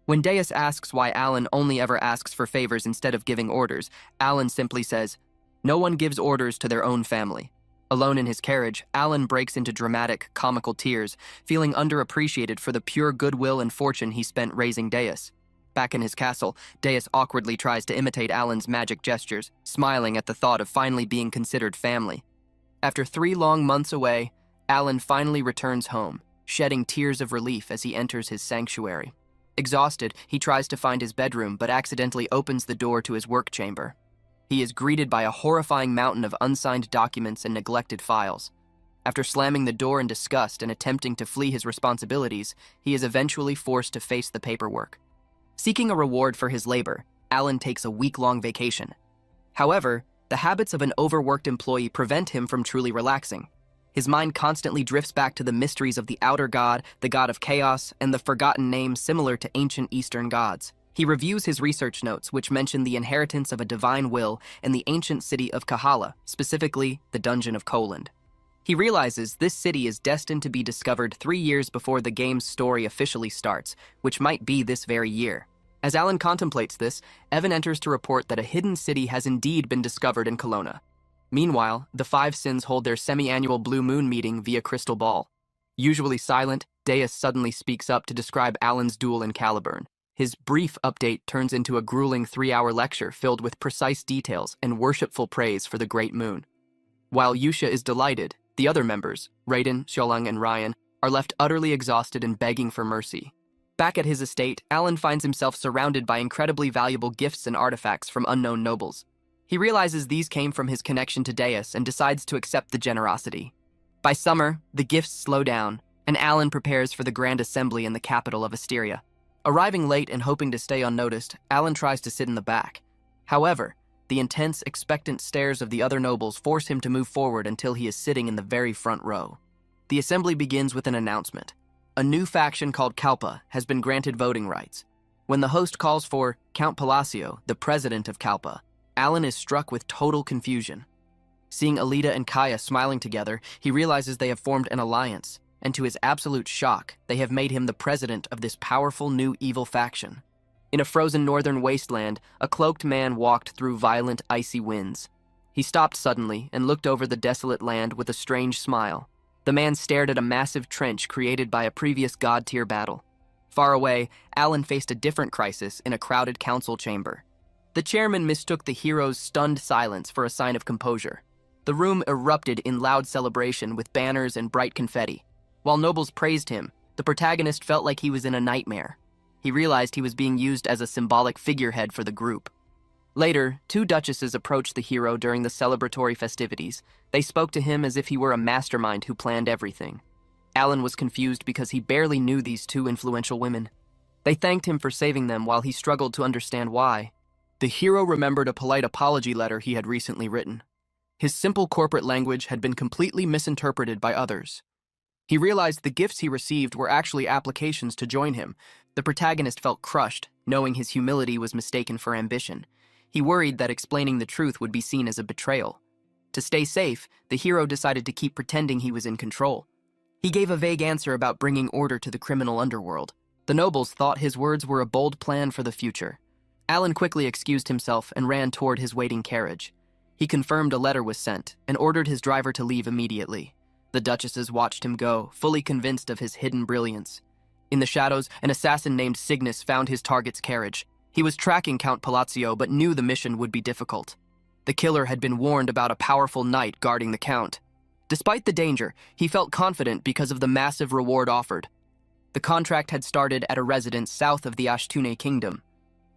When Deus asks why Alan only ever asks for favors instead of giving orders, Alan simply says, "No one gives orders to their own family." Alone in his carriage, Alan breaks into dramatic, comical tears, feeling underappreciated for the pure goodwill and fortune he spent raising Deus. Back in his castle, Deus awkwardly tries to imitate Alan's magic gestures, smiling at the thought of finally being considered family. After 3 long months away, Alan finally returns home, shedding tears of relief as he enters his sanctuary. Exhausted, he tries to find his bedroom but accidentally opens the door to his work chamber. He is greeted by a horrifying mountain of unsigned documents and neglected files. After slamming the door in disgust and attempting to flee his responsibilities, he is eventually forced to face the paperwork. Seeking a reward for his labor, Alan takes a week-long vacation. However, the habits of an overworked employee prevent him from truly relaxing. His mind constantly drifts back to the mysteries of the outer god, the god of chaos, and the forgotten names similar to ancient Eastern gods. He reviews his research notes, which mention the inheritance of a divine will in the ancient city of Kahala, specifically the Dungeon of Koland. He realizes this city is destined to be discovered 3 years before the game's story officially starts, which might be this very year. As Alan contemplates this, Evan enters to report that a hidden city has indeed been discovered in Kelowna. Meanwhile, the Five Sins hold their semi-annual Blue Moon meeting via crystal ball. Usually silent, Deus suddenly speaks up to describe Alan's duel in Caliburn. His brief update turns into a grueling 3-hour lecture filled with precise details and worshipful praise for the Great Moon. While Yusha is delighted, the other members, Raiden, Xiaolong, and Ryan, are left utterly exhausted and begging for mercy. Back at his estate, Alan finds himself surrounded by incredibly valuable gifts and artifacts from unknown nobles. He realizes these came from his connection to Deus and decides to accept the generosity. By summer, the gifts slow down, and Alan prepares for the grand assembly in the capital of Asteria. Arriving late and hoping to stay unnoticed, Alan tries to sit in the back. However, the intense, expectant stares of the other nobles force him to move forward until he is sitting in the very front row. The assembly begins with an announcement. A new faction called Kalpa has been granted voting rights. When the host calls for Count Palacio, the president of Kalpa, Alan is struck with total confusion. Seeing Alita and Kaya smiling together, he realizes they have formed an alliance, and to his absolute shock, they have made him the president of this powerful new evil faction. In a frozen northern wasteland, a cloaked man walked through violent, icy winds. He stopped suddenly and looked over the desolate land with a strange smile. The man stared at a massive trench created by a previous god-tier battle. Far away, Alan faced a different crisis in a crowded council chamber. The chairman mistook the hero's stunned silence for a sign of composure. The room erupted in loud celebration with banners and bright confetti. While nobles praised him, the protagonist felt like he was in a nightmare. He realized he was being used as a symbolic figurehead for the group. Later, two duchesses approached the hero during the celebratory festivities. They spoke to him as if he were a mastermind who planned everything. Alan was confused because he barely knew these two influential women. They thanked him for saving them while he struggled to understand why. The hero remembered a polite apology letter he had recently written. His simple corporate language had been completely misinterpreted by others. He realized the gifts he received were actually applications to join him. The protagonist felt crushed, knowing his humility was mistaken for ambition. He worried that explaining the truth would be seen as a betrayal. To stay safe, the hero decided to keep pretending he was in control. He gave a vague answer about bringing order to the criminal underworld. The nobles thought his words were a bold plan for the future. Alan quickly excused himself and ran toward his waiting carriage. He confirmed a letter was sent and ordered his driver to leave immediately. The duchesses watched him go, fully convinced of his hidden brilliance. In the shadows, an assassin named Cygnus found his target's carriage. He was tracking Count Palacio but knew the mission would be difficult. The killer had been warned about a powerful knight guarding the count. Despite the danger, he felt confident because of the massive reward offered. The contract had started at a residence south of the ActionToon kingdom.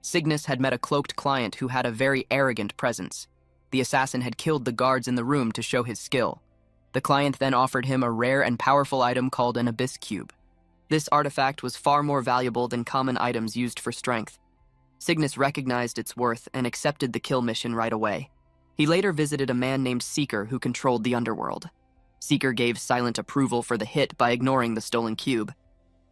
Cygnus had met a cloaked client who had a very arrogant presence. The assassin had killed the guards in the room to show his skill. The client then offered him a rare and powerful item called an abyss cube. This artifact was far more valuable than common items used for strength. Cygnus recognized its worth and accepted the kill mission right away. He later visited a man named Seeker who controlled the underworld. Seeker gave silent approval for the hit by ignoring the stolen cube.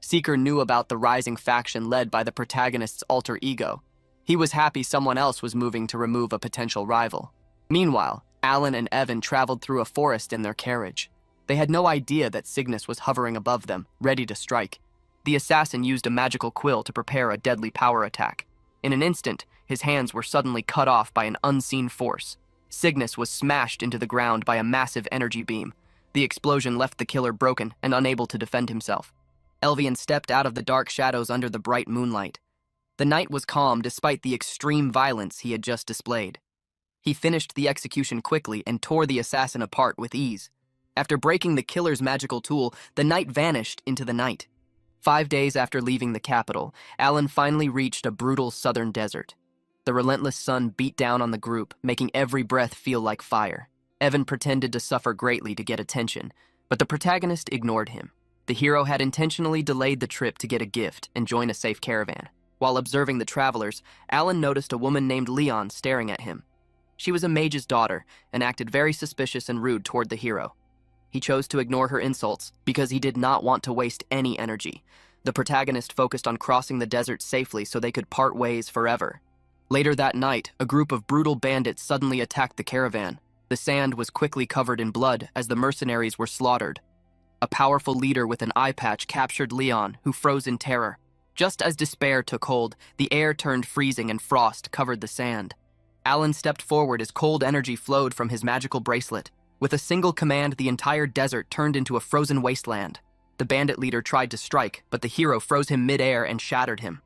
Seeker knew about the rising faction led by the protagonist's alter ego. He was happy someone else was moving to remove a potential rival. Meanwhile, Alan and Evan traveled through a forest in their carriage. They had no idea that Cygnus was hovering above them, ready to strike. The assassin used a magical quill to prepare a deadly power attack. In an instant, his hands were suddenly cut off by an unseen force. Cygnus was smashed into the ground by a massive energy beam. The explosion left the killer broken and unable to defend himself. Elvian stepped out of the dark shadows under the bright moonlight. The knight was calm despite the extreme violence he had just displayed. He finished the execution quickly and tore the assassin apart with ease. After breaking the killer's magical tool, the knight vanished into the night. 5 days after leaving the capital, Alan finally reached a brutal southern desert. The relentless sun beat down on the group, making every breath feel like fire. Evan pretended to suffer greatly to get attention, but the protagonist ignored him. The hero had intentionally delayed the trip to get a gift and join a safe caravan. While observing the travelers, Alan noticed a woman named Leon staring at him. She was a mage's daughter and acted very suspicious and rude toward the hero. He chose to ignore her insults because he did not want to waste any energy. The protagonist focused on crossing the desert safely so they could part ways forever. Later that night, a group of brutal bandits suddenly attacked the caravan. The sand was quickly covered in blood as the mercenaries were slaughtered. A powerful leader with an eye patch captured Leon, who froze in terror. Just as despair took hold, the air turned freezing and frost covered the sand. Alan stepped forward as cold energy flowed from his magical bracelet. With a single command, the entire desert turned into a frozen wasteland. The bandit leader tried to strike, but the hero froze him mid-air and shattered him.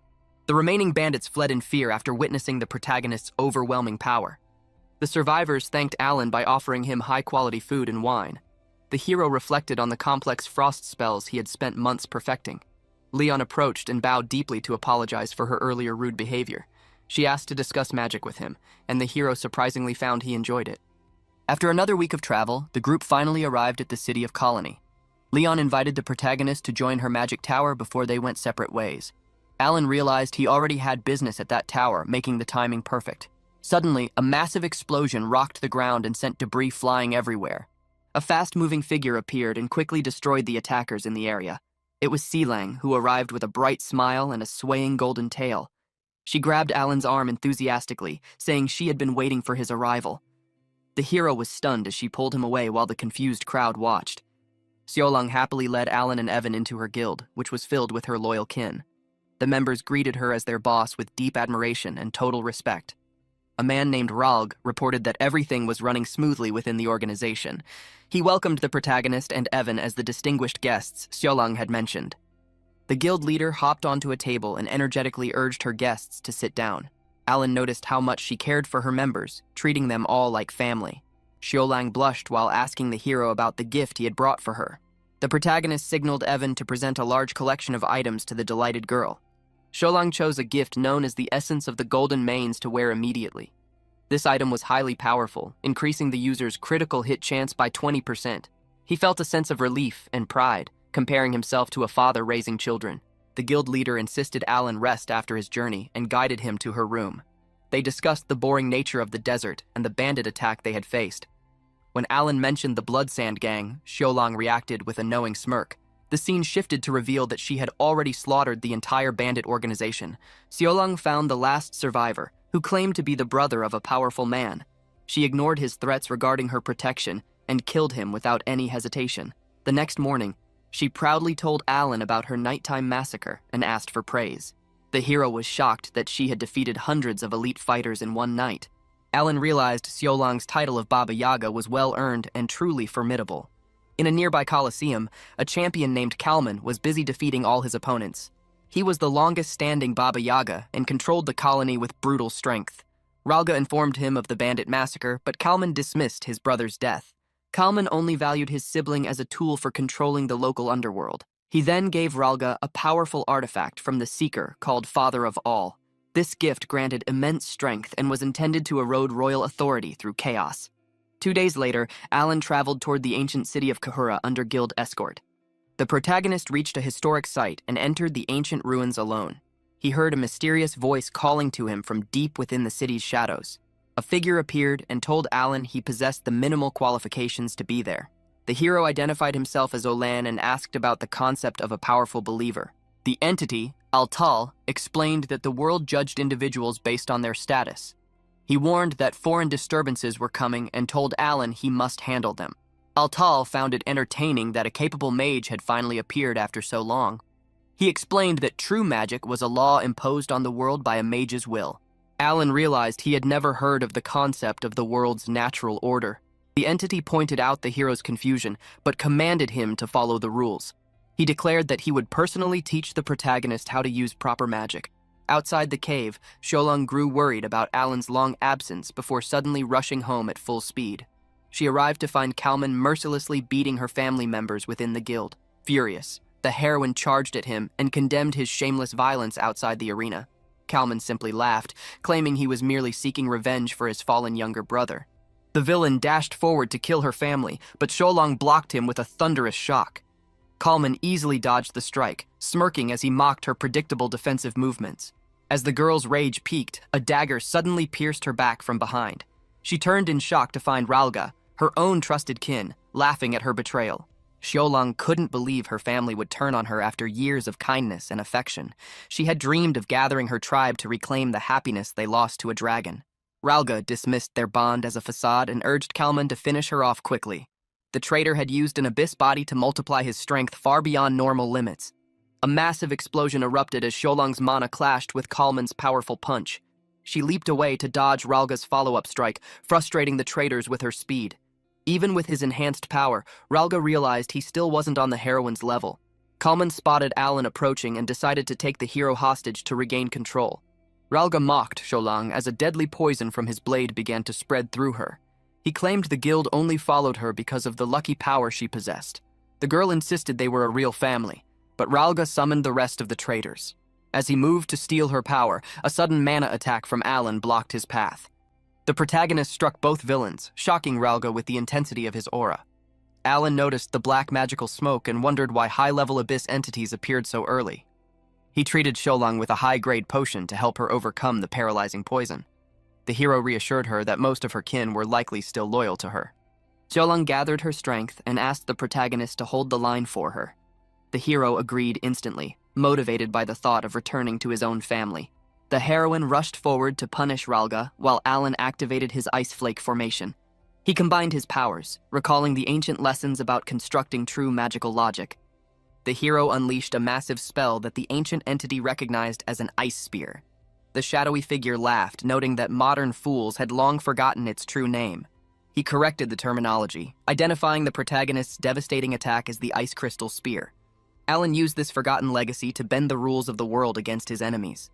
The remaining bandits fled in fear after witnessing the protagonist's overwhelming power. The survivors thanked Alan by offering him high-quality food and wine. The hero reflected on the complex frost spells he had spent months perfecting. Leon approached and bowed deeply to apologize for her earlier rude behavior. She asked to discuss magic with him, and the hero surprisingly found he enjoyed it. After another week of travel, the group finally arrived at the city of Colony. Leon invited the protagonist to join her magic tower before they went separate ways. Alan realized he already had business at that tower, making the timing perfect. Suddenly, a massive explosion rocked the ground and sent debris flying everywhere. A fast-moving figure appeared and quickly destroyed the attackers in the area. It was Sealang, who arrived with a bright smile and a swaying golden tail. She grabbed Alan's arm enthusiastically, saying she had been waiting for his arrival. The hero was stunned as she pulled him away while the confused crowd watched. Seolang happily led Alan and Evan into her guild, which was filled with her loyal kin. The members greeted her as their boss with deep admiration and total respect. A man named Ralg reported that everything was running smoothly within the organization. He welcomed the protagonist and Evan as the distinguished guests Seolang had mentioned. The guild leader hopped onto a table and energetically urged her guests to sit down. Alan noticed how much she cared for her members, treating them all like family. Seolang blushed while asking the hero about the gift he had brought for her. The protagonist signaled Evan to present a large collection of items to the delighted girl. Seolang chose a gift known as the Essence of the Golden Manes to wear immediately. This item was highly powerful, increasing the user's critical hit chance by 20%. He felt a sense of relief and pride, comparing himself to a father raising children. The guild leader insisted Alan rest after his journey and guided him to her room. They discussed the boring nature of the desert and the bandit attack they had faced. When Alan mentioned the Blood Sand Gang, Seolang reacted with a knowing smirk. The scene shifted to reveal that she had already slaughtered the entire bandit organization. Seolang found the last survivor, who claimed to be the brother of a powerful man. She ignored his threats regarding her protection and killed him without any hesitation. The next morning, she proudly told Alan about her nighttime massacre and asked for praise. The hero was shocked that she had defeated hundreds of elite fighters in one night. Alan realized Seolang's title of Baba Yaga was well-earned and truly formidable. In a nearby coliseum, a champion named Kalman was busy defeating all his opponents. He was the longest-standing Baba Yaga and controlled the colony with brutal strength. Ralga informed him of the bandit massacre, but Kalman dismissed his brother's death. Kalman only valued his sibling as a tool for controlling the local underworld. He then gave Ralga a powerful artifact from the Seeker called Father of All. This gift granted immense strength and was intended to erode royal authority through chaos. 2 days later, Alan traveled toward the ancient city of Kahura under guild escort. The protagonist reached a historic site and entered the ancient ruins alone. He heard a mysterious voice calling to him from deep within the city's shadows. A figure appeared and told Alan he possessed the minimal qualifications to be there. The hero identified himself as Olan and asked about the concept of a powerful believer. The entity, Altal, explained that the world judged individuals based on their status. He warned that foreign disturbances were coming and told Alan he must handle them. Altal found it entertaining that a capable mage had finally appeared after so long. He explained that true magic was a law imposed on the world by a mage's will. Alan realized he had never heard of the concept of the world's natural order. The entity pointed out the hero's confusion, but commanded him to follow the rules. He declared that he would personally teach the protagonist how to use proper magic. Outside the cave, Seolang grew worried about Alan's long absence before suddenly rushing home at full speed. She arrived to find Kalman mercilessly beating her family members within the guild. Furious, the heroine charged at him and condemned his shameless violence outside the arena. Kalman simply laughed, claiming he was merely seeking revenge for his fallen younger brother. The villain dashed forward to kill her family, but Seolang blocked him with a thunderous shock. Kalman easily dodged the strike, smirking as he mocked her predictable defensive movements. As the girl's rage peaked, a dagger suddenly pierced her back from behind. She turned in shock to find Ralga, her own trusted kin, laughing at her betrayal. Seolang couldn't believe her family would turn on her after years of kindness and affection. She had dreamed of gathering her tribe to reclaim the happiness they lost to a dragon. Ralga dismissed their bond as a facade and urged Kalman to finish her off quickly. The traitor had used an abyss body to multiply his strength far beyond normal limits. A massive explosion erupted as Sholong's mana clashed with Kalman's powerful punch. She leaped away to dodge Ralga's follow-up strike, frustrating the traitors with her speed. Even with his enhanced power, Ralga realized he still wasn't on the heroine's level. Kalman spotted Alan approaching and decided to take the hero hostage to regain control. Ralga mocked Sholong as a deadly poison from his blade began to spread through her. He claimed the guild only followed her because of the lucky power she possessed. The girl insisted they were a real family, but Ralga summoned the rest of the traitors. As he moved to steal her power, a sudden mana attack from Alan blocked his path. The protagonist struck both villains, shocking Ralga with the intensity of his aura. Alan noticed the black magical smoke and wondered why high-level abyss entities appeared so early. He treated Sholong with a high-grade potion to help her overcome the paralyzing poison. The hero reassured her that most of her kin were likely still loyal to her. Sholong gathered her strength and asked the protagonist to hold the line for her. The hero agreed instantly, motivated by the thought of returning to his own family. The heroine rushed forward to punish Ralga, while Alan activated his ice flake formation. He combined his powers, recalling the ancient lessons about constructing true magical logic. The hero unleashed a massive spell that the ancient entity recognized as an ice spear. The shadowy figure laughed, noting that modern fools had long forgotten its true name. He corrected the terminology, identifying the protagonist's devastating attack as the ice crystal spear. Alan used this forgotten legacy to bend the rules of the world against his enemies.